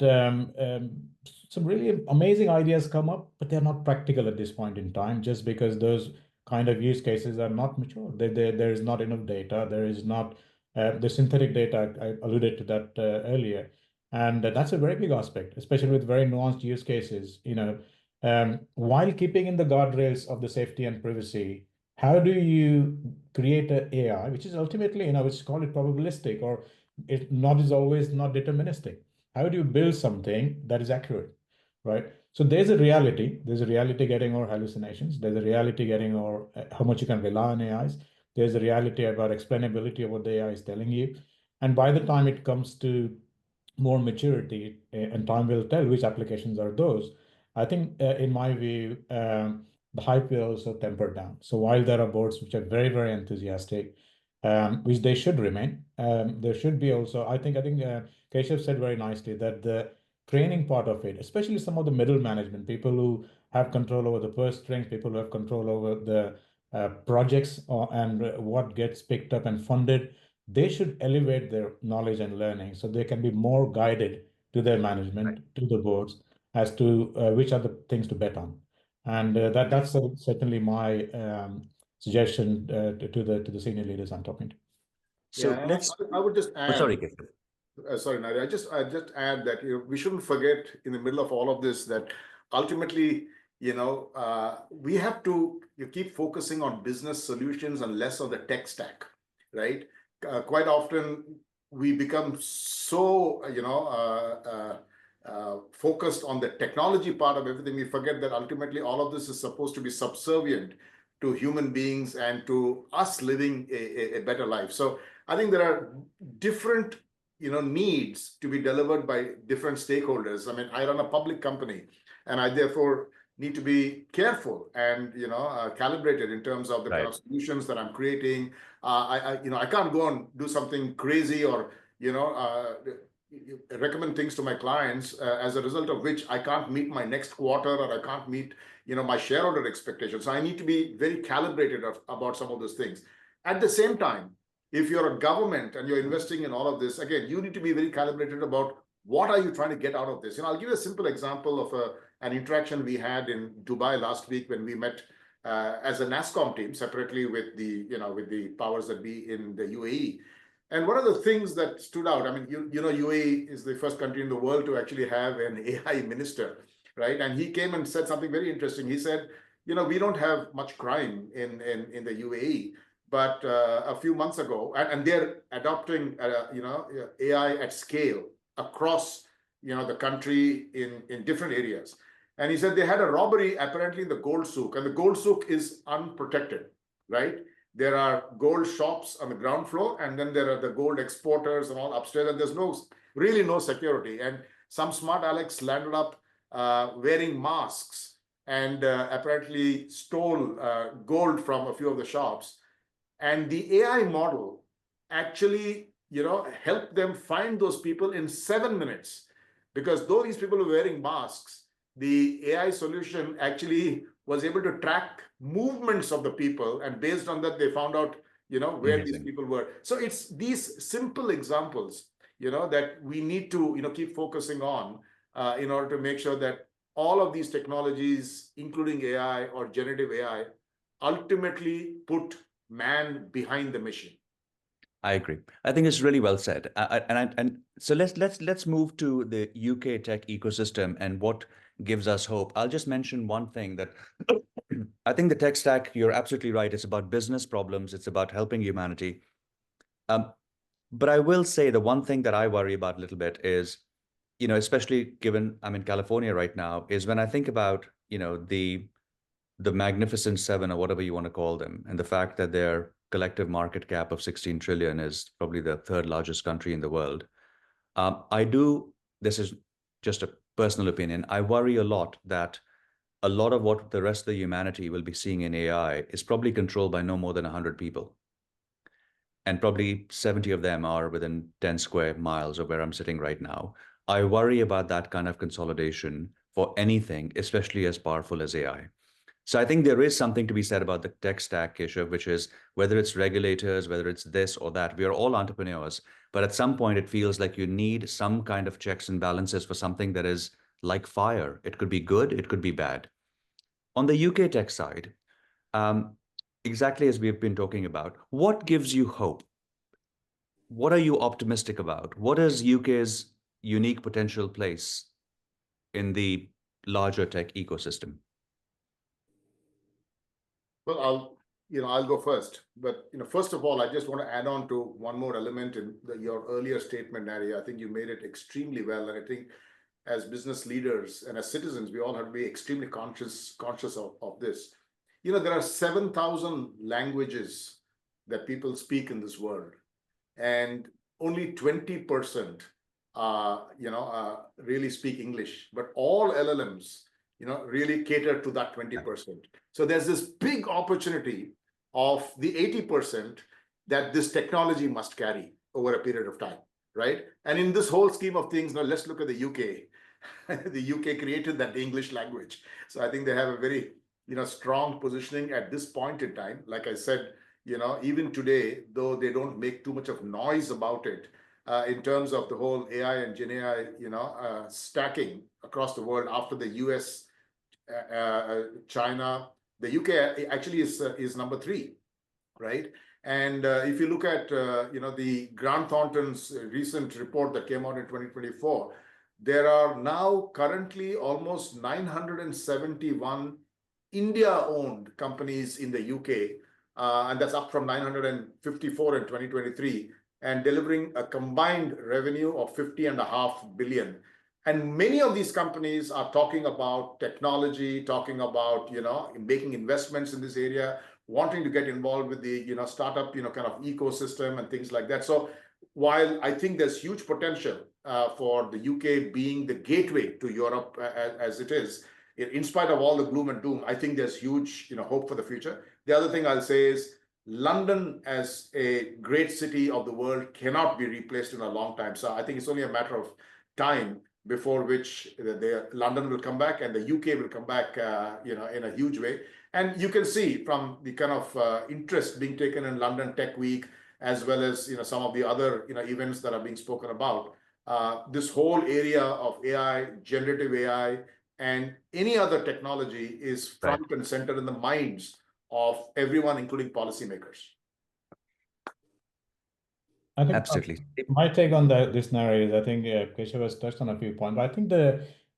some really amazing ideas come up, but they're not practical at this point in time, just because those kind of use cases are not mature. There is not enough data. There is not the synthetic data. I alluded to that earlier. And that's a very big aspect, especially with very nuanced use cases, while keeping in the guardrails of the safety and privacy. How do you create an AI, which is ultimately, which is called it probabilistic, or it not is always not deterministic? How do you build something that is accurate, right? So there's a reality. There's a reality getting over hallucinations. There's a reality getting over how much you can rely on AIs. There's a reality about explainability of what the AI is telling you. And by the time it comes to more maturity, and time will tell which applications are those. I think, in my view, the hype will also temper down. So while there are boards which are very, very enthusiastic, which they should remain, there should be also, I think Keshav said very nicely that the training part of it, especially some of the middle management, people who have control over the purse strings, people who have control over the projects, and what gets picked up and funded, they should elevate their knowledge and learning so they can be more guided to their management, to the boards, as to which are the things to bet on. And that's certainly my suggestion to the senior leaders I'm talking to. So Yeah, let's. I would just Oh, add. sorry, Keshav. Sorry, Nari. I just add that we shouldn't forget in the middle of all of this that ultimately, we have to keep focusing on business solutions and less on the tech stack, right? Quite often we become so focused on the technology part of everything. We forget that ultimately all of this is supposed to be subservient to human beings and to us living a better life. So I think there are different needs to be delivered by different stakeholders. I mean, I run a public company, and I therefore need to be careful and calibrated in terms of the kind of solutions that I'm creating. I can't go and do something crazy or recommend things to my clients as a result of which I can't meet my next quarter or I can't meet my shareholder expectations. So I need to be very calibrated about some of those things. At the same time, if you're a government and you're investing in all of this, again, you need to be very calibrated about what are you trying to get out of this. I'll give you a simple example of an interaction we had in Dubai last week when we met as a NASSCOM team separately with the powers that be in the UAE. And one of the things that stood out, I mean, UAE is the first country in the world to actually have an AI minister, right? And he came and said something very interesting. He said, we don't have much crime in the UAE. But a few months ago, and they're adopting, AI at scale across, the country in different areas. And he said they had a robbery apparently in the gold souk, and the gold souk is unprotected, right? There are gold shops on the ground floor, and then there are the gold exporters and all upstairs, and there's really no security. And some smart Alex landed up wearing masks and apparently stole gold from a few of the shops. And the AI model actually, helped them find those people in 7 minutes. Because though these people were wearing masks, the AI solution actually was able to track movements of the people. And based on that, they found out, where these people were. So it's these simple examples, that we need to, keep focusing on in order to make sure that all of these technologies, including AI or generative AI, ultimately put man behind the machine. I agree. I think it's really well said. And so let's move to the UK tech ecosystem and what gives us hope. I'll just mention one thing that I think the tech stack, you're absolutely right. It's about business problems. It's about helping humanity. But I will say the one thing that I worry about a little bit is, especially given I'm in California right now, is when I think about, the Magnificent Seven or whatever you want to call them, and the fact that their collective market cap of 16 trillion is probably the third largest country in the world. This is just a personal opinion, I worry a lot that a lot of what the rest of the humanity will be seeing in AI is probably controlled by no more than 100 people. And probably 70 of them are within 10 square miles of where I'm sitting right now. I worry about that kind of consolidation for anything, especially as powerful as AI. So I think there is something to be said about the tech stack, Keshav, which is whether it's regulators, whether it's this or that, we are all entrepreneurs. But at some point, it feels like you need some kind of checks and balances for something that is like fire. It could be good, it could be bad. On the UK tech side, exactly as we've been talking about, what gives you hope? What are you optimistic about? What is UK's unique potential place in the larger tech ecosystem? Well, I'll go first. But, first of all, I just want to add on to one more element in your earlier statement, Narry. I think you made it extremely well. And I think as business leaders and as citizens, we all have to be extremely conscious of this. There are 7,000 languages that people speak in this world, and only 20% really speak English. But all LLMs, really cater to that 20%. So there's this big opportunity of the 80% that this technology must carry over a period of time, right? And in this whole scheme of things, now let's look at the UK. The UK created that English language. So I think they have a very, strong positioning at this point in time. Like I said, even today, though they don't make too much of noise about it, in terms of the whole AI and Gen AI, stacking across the world after the US, China, the UK actually is number 3, right? And if you look at the Grant Thornton's recent report that came out in 2024, there are now currently almost 971 India-owned companies in the UK, and that's up from 954 in 2023, and delivering a combined revenue of 50.5 billion. And many of these companies are talking about technology, talking about, making investments in this area, wanting to get involved with the, startup, kind of ecosystem and things like that. So while I think there's huge potential for the UK being the gateway to Europe as it is, in spite of all the gloom and doom, I think there's huge, hope for the future. The other thing I'll say is London as a great city of the world cannot be replaced in a long time. So I think it's only a matter of time before which London will come back and the UK will come back, in a huge way. And you can see from the kind of interest being taken in London Tech Week, as well as some of the other events that are being spoken about. This whole area of AI, generative AI, and any other technology is front and center in the minds of everyone, including policymakers. I think Absolutely. my take on this narrative, I think Keshav has touched on a few points, but I think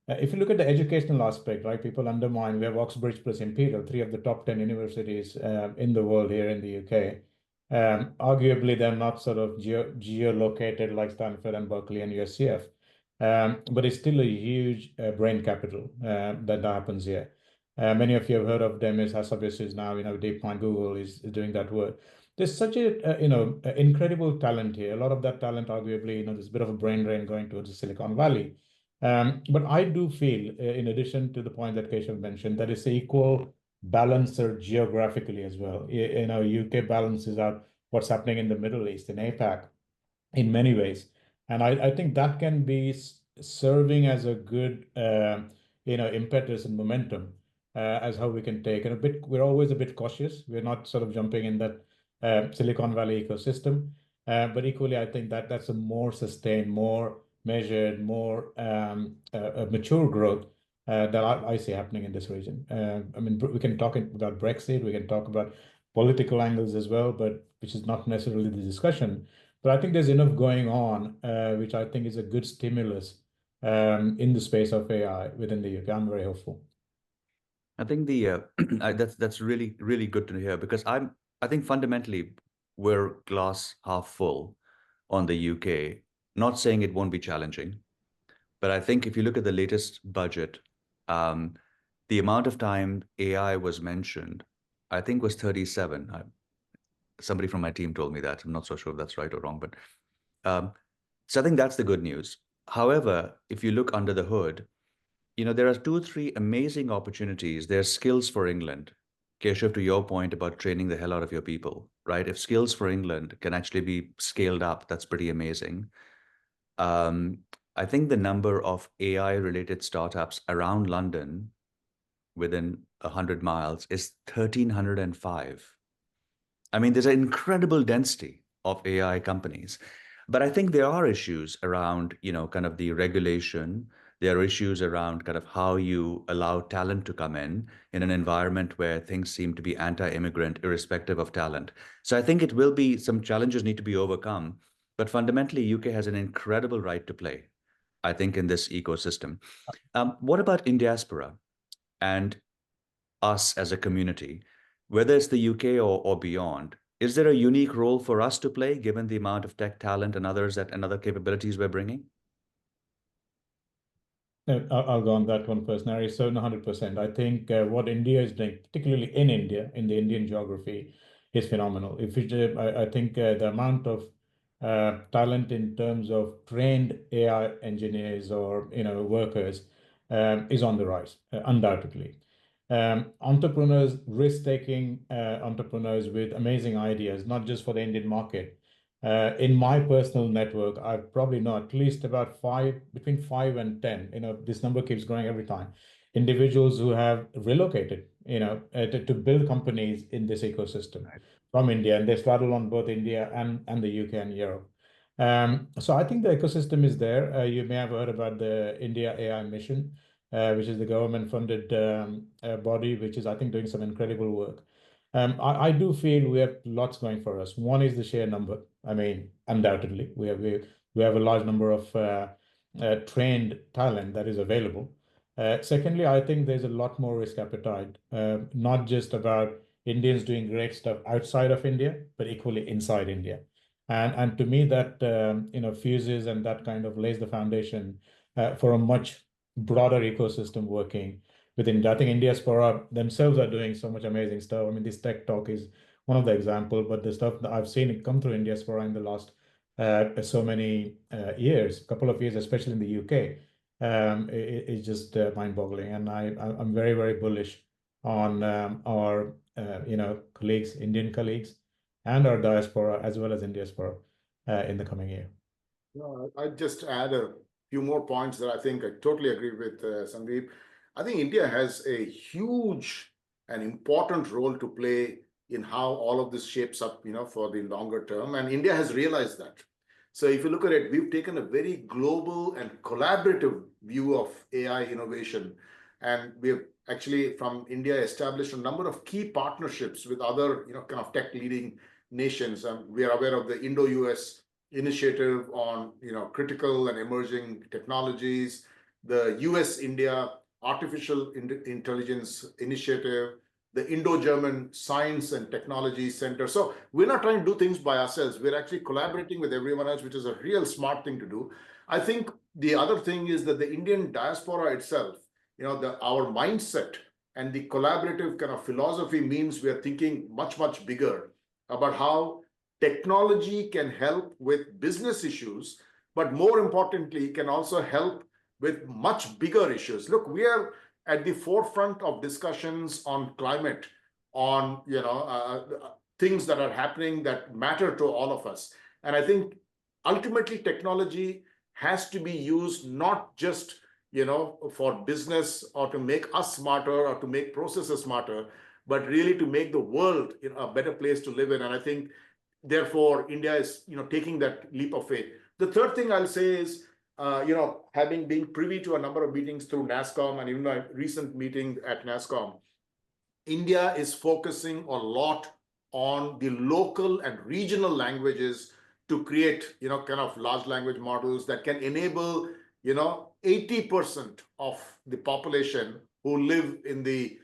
if you look at the educational aspect, right, people undermine, we have Oxbridge plus Imperial, 3 of the top 10 universities in the world here in the UK. Arguably, they're not sort of geolocated like Stanford and Berkeley and USCF, but it's still a huge brain capital that happens here. Many of you have heard of them as services now, DeepMind, Google is doing that work. There's such a incredible talent here. A lot of that talent, arguably, there's a bit of a brain drain going towards the Silicon Valley. But I do feel, in addition to the point that Keshav mentioned, that it's equal balancer geographically as well. UK balances out what's happening in the Middle East, in APAC, in many ways. And I think that can be serving as a good, impetus and momentum as how we can take. And we're always a bit cautious. We're not sort of jumping in that Silicon Valley ecosystem. But equally, I think that's a more sustained, more measured, more mature growth that I see happening in this region. I mean, we can talk about Brexit, we can talk about political angles as well, but which is not necessarily the discussion. But I think there's enough going on, which I think is a good stimulus in the space of AI within the UK. I'm very hopeful. I think that's really, really good to hear, because I think fundamentally we're glass half full on the UK. Not saying it won't be challenging, but I think if you look at the latest budget, the amount of time AI was mentioned, I think was 37. Somebody from my team told me that. I'm not so sure if that's right or wrong, but so I think that's the good news. However, if you look under the hood, there are 2 or 3 amazing opportunities. There's skills for England. Keshav, to your point about training the hell out of your people, right? If skills for England can actually be scaled up, that's pretty amazing. I think the number of AI-related startups around London within 100 miles is 1,305. I mean, there's an incredible density of AI companies. But I think there are issues around, kind of the regulation. There are issues around kind of how you allow talent to come in an environment where things seem to be anti-immigrant, irrespective of talent. So I think it will be, some challenges need to be overcome. But fundamentally, UK has an incredible right to play. I think, in this ecosystem. What about Indiaspora and us as a community, whether it's the UK or beyond? Is there a unique role for us to play, given the amount of tech talent and other capabilities we're bringing? I'll go on that one first, Narry. So 100%. I think what India is doing, particularly in India, in the Indian geography, is phenomenal. I think the amount of talent in terms of trained AI engineers or workers is on the rise, undoubtedly. Entrepreneurs, risk-taking entrepreneurs with amazing ideas, not just for the Indian market. In my personal network, I've probably know at least about between 5 and 10. This number keeps growing every time. Individuals who have relocated, to build companies in this ecosystem from India, and they straddle on both India and the UK and Europe. So I think the ecosystem is there. You may have heard about the India AI Mission, which is the government-funded body, which is, I think, doing some incredible work. I do feel we have lots going for us. One is the sheer number. I mean, undoubtedly, we have a large number of trained talent that is available. Secondly, I think there's a lot more risk appetite, not just about Indians doing great stuff outside of India, but equally inside India. And to me, that fuses and that kind of lays the foundation for a much broader ecosystem working within. I think Indiaspora themselves are doing so much amazing stuff. I mean, this tech talk is one of the examples, but the stuff that I've seen it come through Indiaspora in the last so many years, couple of years, especially in the UK, it's just mind-boggling. And I'm very, very bullish on our colleagues, Indian colleagues, and our diaspora as well as Indiaspora in the coming year. No, I'd just add a few more points that I think I totally agree with Sandeep. I think India has a huge and important role to play in how all of this shapes up, for the longer term. And India has realized that. So if you look at it, we've taken a very global and collaborative view of AI innovation. And we've actually, from India, established a number of key partnerships with other, kind of tech leading nations. We are aware of the Indo-US initiative on, critical and emerging technologies, the US-India Artificial Intelligence Initiative, the Indo-German Science and Technology Center. So we're not trying to do things by ourselves. We're actually collaborating with everyone else, which is a real smart thing to do. I think the other thing is that the Indian diaspora itself, our mindset and the collaborative kind of philosophy means we are thinking much, much bigger about how technology can help with business issues, but more importantly, can also help with much bigger issues. Look, we are at the forefront of discussions on climate, on things that are happening that matter to all of us. And I think ultimately technology has to be used not just for business or to make us smarter or to make processes smarter, but really to make the world a better place to live in. And I think therefore India is taking that leap of faith. The third thing I'll say is having been privy to a number of meetings through NASSCOM and even a recent meeting at NASSCOM, India is focusing a lot on the local and regional languages to create, kind of large language models that can enable, 80% of the population who live in the,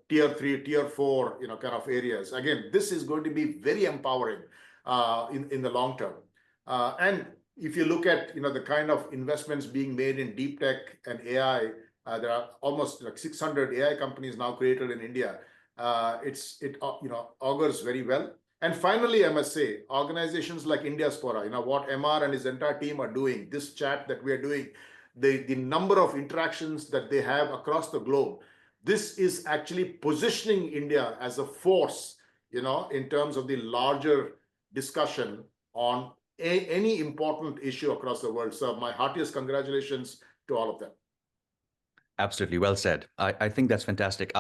tier 3, tier 4, kind of areas. Again, this is going to be very empowering in the long term. And if you look at the kind of investments being made in deep tech and AI, there are almost like 600 AI companies now created in India. It augurs very well. And finally, I must say, organizations like Indiaspora, what MR and his entire team are doing, this chat that we are doing, the number of interactions that they have across the globe, this is actually positioning India as a force, in terms of the larger discussion on any important issue across the world. So my heartiest congratulations to all of them. Absolutely. Well said. I think that's fantastic.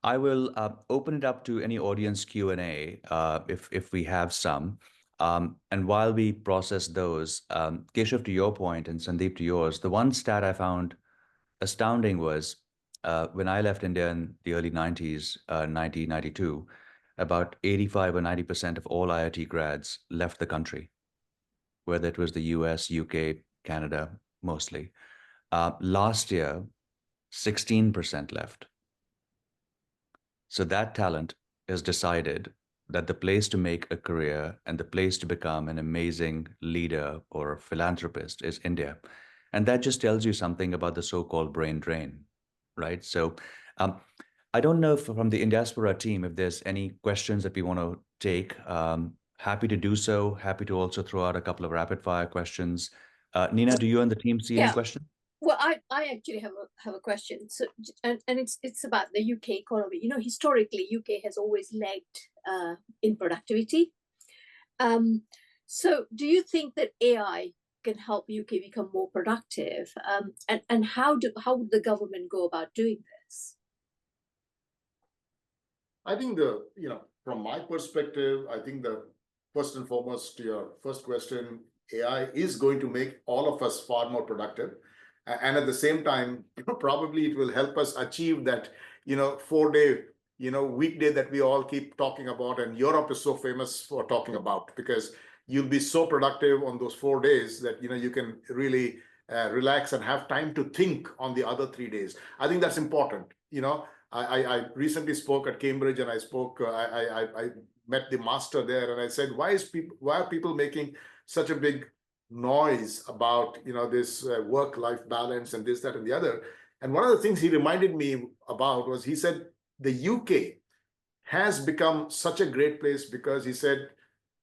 I will open it up to any audience Q&A if we have some. And while we process those, Keshav, to your point, and Sandeep, to yours, the one stat I found astounding was when I left India in the early 90s, 1992, about 85 or 90% of all IIT grads left the country, whether it was the US, UK, Canada, mostly. Last year, 16% left. So that talent has decided that the place to make a career and the place to become an amazing leader or a philanthropist is India. And that just tells you something about the so-called brain drain, right? So I don't know if from the Indiaspora team, if there's any questions that we want to take. Happy to do so. Happy to also throw out a couple of rapid fire questions. Nina, do you and the team see any questions? Well, I actually have a question. So, and it's about the UK economy. You know, historically, UK has always lagged in productivity. So, do you think that AI can help UK become more productive? And how would the government go about doing this? I think from my perspective, I think the first and foremost to your first question, AI is going to make all of us far more productive. And at the same time, probably it will help us achieve that, 4-day, weekday that we all keep talking about. And Europe is so famous for talking about, because you'll be so productive on those 4 days that, you can really relax and have time to think on the other 3 days. I think that's important. I recently spoke at Cambridge, and I met the master there, and I said, why are people making such a big noise about this work-life balance and this, that, and the other? And one of the things he reminded me about was, he said the UK has become such a great place because he said,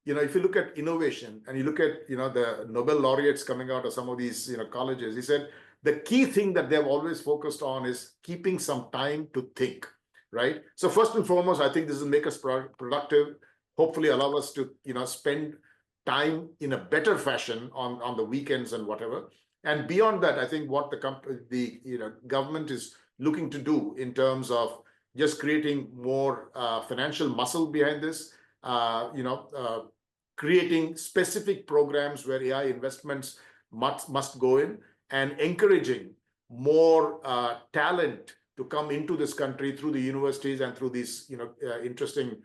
if you look at innovation and you look at the Nobel laureates coming out of some of these colleges, he said the key thing that they've always focused on is keeping some time to think, right? So first and foremost, I think this will make us productive, hopefully allow us to spend time in a better fashion on the weekends and whatever. And beyond that, I think what the government is looking to do in terms of just creating more financial muscle behind this, creating specific programs where AI investments must go in, and encouraging more talent to come into this country through the universities and through these interesting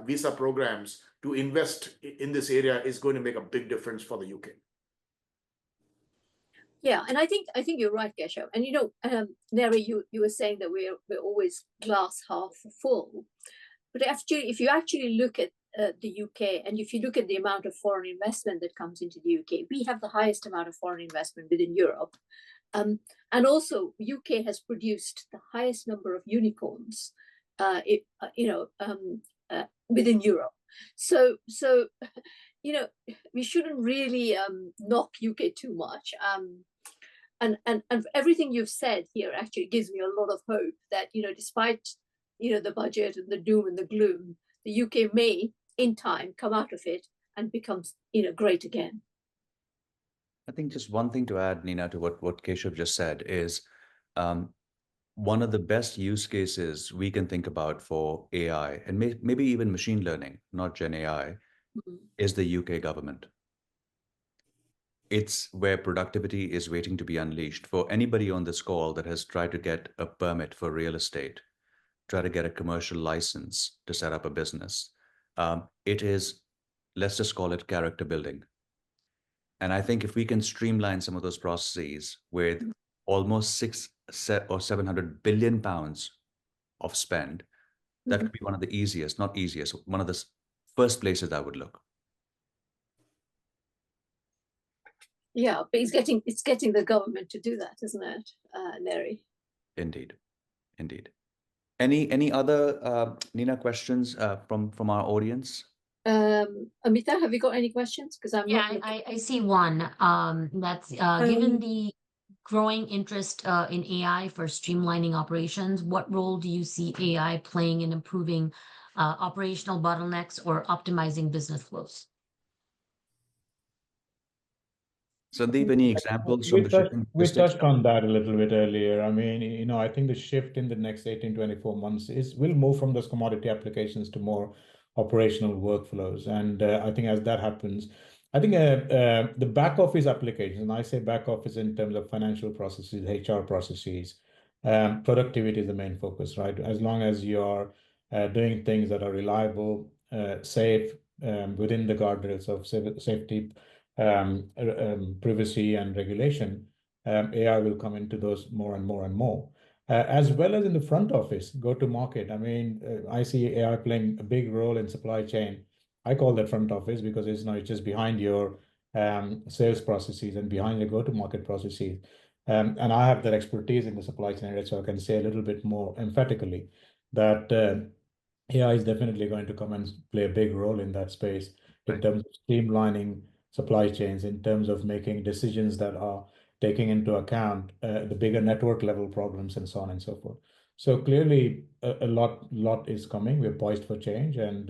visa programs to invest in this area is going to make a big difference for the UK. Yeah, and I think you're right, Keshav. And Narry, you were saying that we're always glass half full, but actually, if you actually look at the UK, and if you look at the amount of foreign investment that comes into the UK, we have the highest amount of foreign investment within Europe, and also UK has produced the highest number of unicorns, within Europe. So we shouldn't really knock UK too much. And everything you've said here actually gives me a lot of hope that despite the budget and the doom and the gloom, the UK may in time come out of it and becomes great again. I think just one thing to add, Nina, to what Keshav just said is one of the best use cases we can think about for AI, and maybe even machine learning, not Gen AI, is the UK government. It's where productivity is waiting to be unleashed. For anybody on this call that has tried to get a permit for real estate, try to get a commercial license to set up a business, it is, let's just call it character building. And I think if we can streamline some of those processes with almost 600 or 700 billion pounds of spend, that could be one of the easiest, not easiest, one of the first places I would look. Yeah, but it's getting the government to do that, isn't it, Narry? Indeed. Any other Nina questions from our audience? Amita, have you got any questions? Because I see one. That's given the growing interest in AI for streamlining operations, what role do you see AI playing in improving operational bottlenecks or optimizing business flows? Sandeep, any examples? We touched on that a little bit earlier. I mean, I think the shift in the next 18-24 months will move from those commodity applications to more operational workflows. And I think as that happens, I think the back office applications, and I say back office in terms of financial processes, HR processes, productivity is the main focus, right? As long as you're doing things that are reliable, safe, within the guardrails of safety, privacy and regulation, AI will come into those more and more and more. As well as in the front office, go to market. I mean, I see AI playing a big role in supply chain. I call that front office because it's not just behind your sales processes and behind the go-to-market processes. And I have that expertise in the supply chain area, so I can say a little bit more emphatically that AI is definitely going to come and play a big role in that space in terms of streamlining supply chains, in terms of making decisions that are taking into account the bigger network level problems and so on and so forth. So clearly, a lot is coming. We're poised for change, and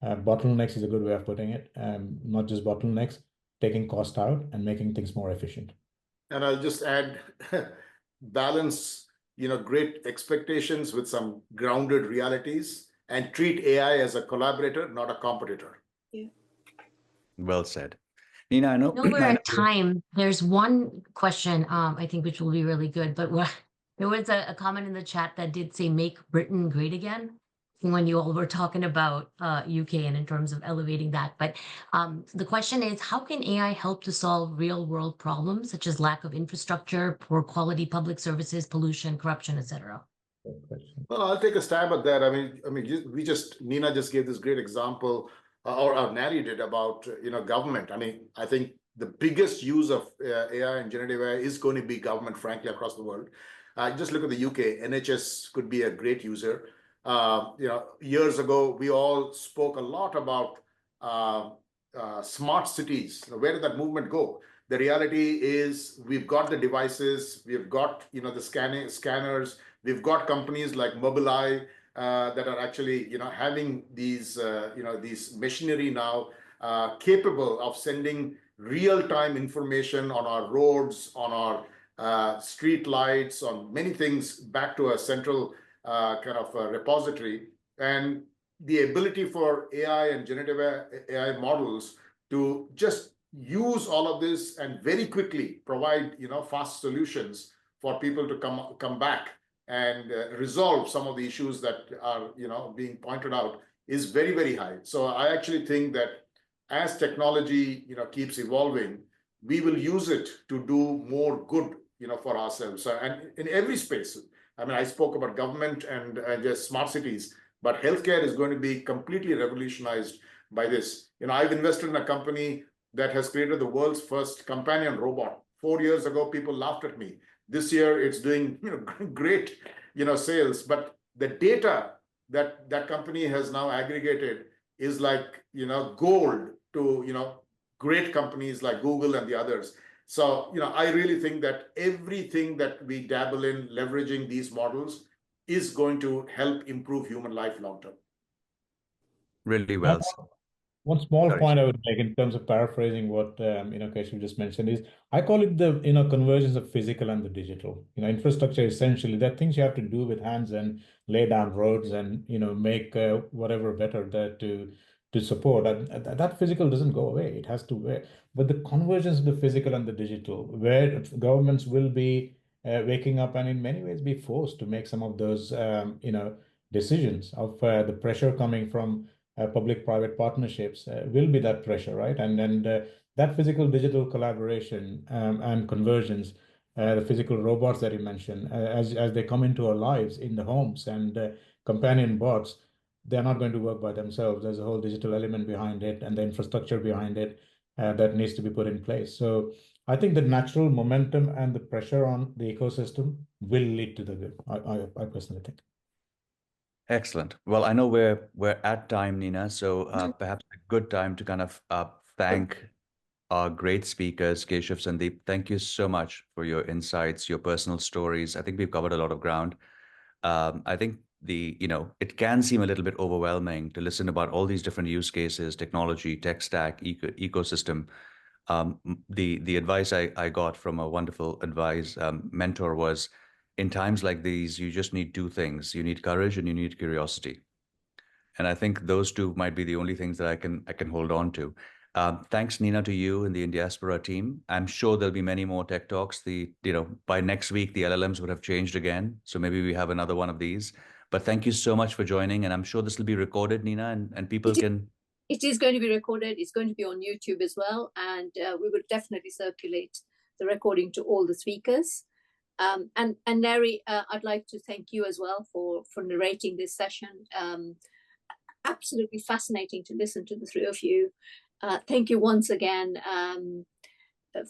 bottlenecks is a good way of putting it. Not just bottlenecks, taking cost out and making things more efficient. And I'll just add, balance, great expectations with some grounded realities, and treat AI as a collaborator, not a competitor. Yeah. Well said. Nina, I know We're at time. There's one question, I think, which will be really good. But there was a comment in the chat that did say "Make Britain Great Again" when you all were talking about UK and in terms of elevating that. But the question is, how can AI help to solve real world problems such as lack of infrastructure, poor quality public services, pollution, corruption, etc.? Well, I'll take a stab at that. I mean, Nina just gave this great example, or Narry did, about government. I mean, I think the biggest use of AI and generative AI is going to be government, frankly, across the world. Just look at the UK. NHS could be a great user. Years ago, we all spoke a lot about smart cities. Where did that movement go? The reality is we've got the devices, we've got the scanners, we've got companies like Mobileye that are actually having these these machinery now capable of sending real-time information on our roads, on our street lights, on many things back to a central kind of repository. And the ability for AI and generative AI models to just use all of this and very quickly provide fast solutions for people to come back and resolve some of the issues that are being pointed out is very, very high. So I actually think that as technology keeps evolving, we will use it to do more good for ourselves, and in every space. I mean, I spoke about government and just smart cities, but healthcare is going to be completely revolutionized by this. I've invested in a company that has created the world's first companion robot. 4 years ago, people laughed at me. This year, it's doing great sales. But the data that that company has now aggregated is like gold to great companies like Google and the others. So I really think that everything that we dabble in leveraging these models is going to help improve human life long term. Really well. One small Sorry. point I would make in terms of paraphrasing what Keshav just mentioned is I call it the convergence of physical and the digital. Infrastructure essentially, there are things you have to do with hands and lay down roads and make whatever better that to support. And that physical doesn't go away; it has to. But the convergence of the physical and the digital, where governments will be waking up and in many ways be forced to make some of those decisions of the pressure coming from public-private partnerships will be that pressure, right? And that physical-digital collaboration and convergence, the physical robots that you mentioned, as they come into our lives in the homes and companion bots, they're not going to work by themselves. There's a whole digital element behind it and the infrastructure behind it that needs to be put in place. So I think the natural momentum and the pressure on the ecosystem will lead to the good. I personally think. Excellent. Well, I know we're at time, Nina, so perhaps a good time to kind of thank our great speakers, Keshav, Sandeep. Thank you so much for your insights, your personal stories. I think we've covered a lot of ground. I think it can seem a little bit overwhelming to listen about all these different use cases, technology, tech stack, ecosystem. The advice I got from a wonderful mentor was, in times like these, you just need two things. You need courage and you need curiosity. And I think those two might be the only things that I can hold on to. Thanks, Nina, to you and the Indiaspora team. I'm sure there'll be many more tech talks. By next week, the LLMs would have changed again. So maybe we have another one of these. But thank you so much for joining. And I'm sure this will be recorded, Nina, and people can it is going to be recorded. It's going to be on YouTube as well. And we will definitely circulate the recording to all the speakers. And Narry, I'd like to thank you as well for narrating this session. Absolutely fascinating to listen to the three of you. Thank you once again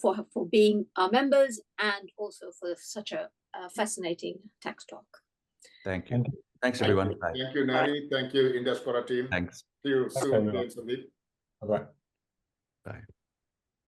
for being our members and also for such a fascinating tech talk. Thank you. Thanks, everyone. Bye. Thank you, Narry. Thank you, Indiaspora team. Thanks. See you soon again, Sandeep. Bye-bye. Bye.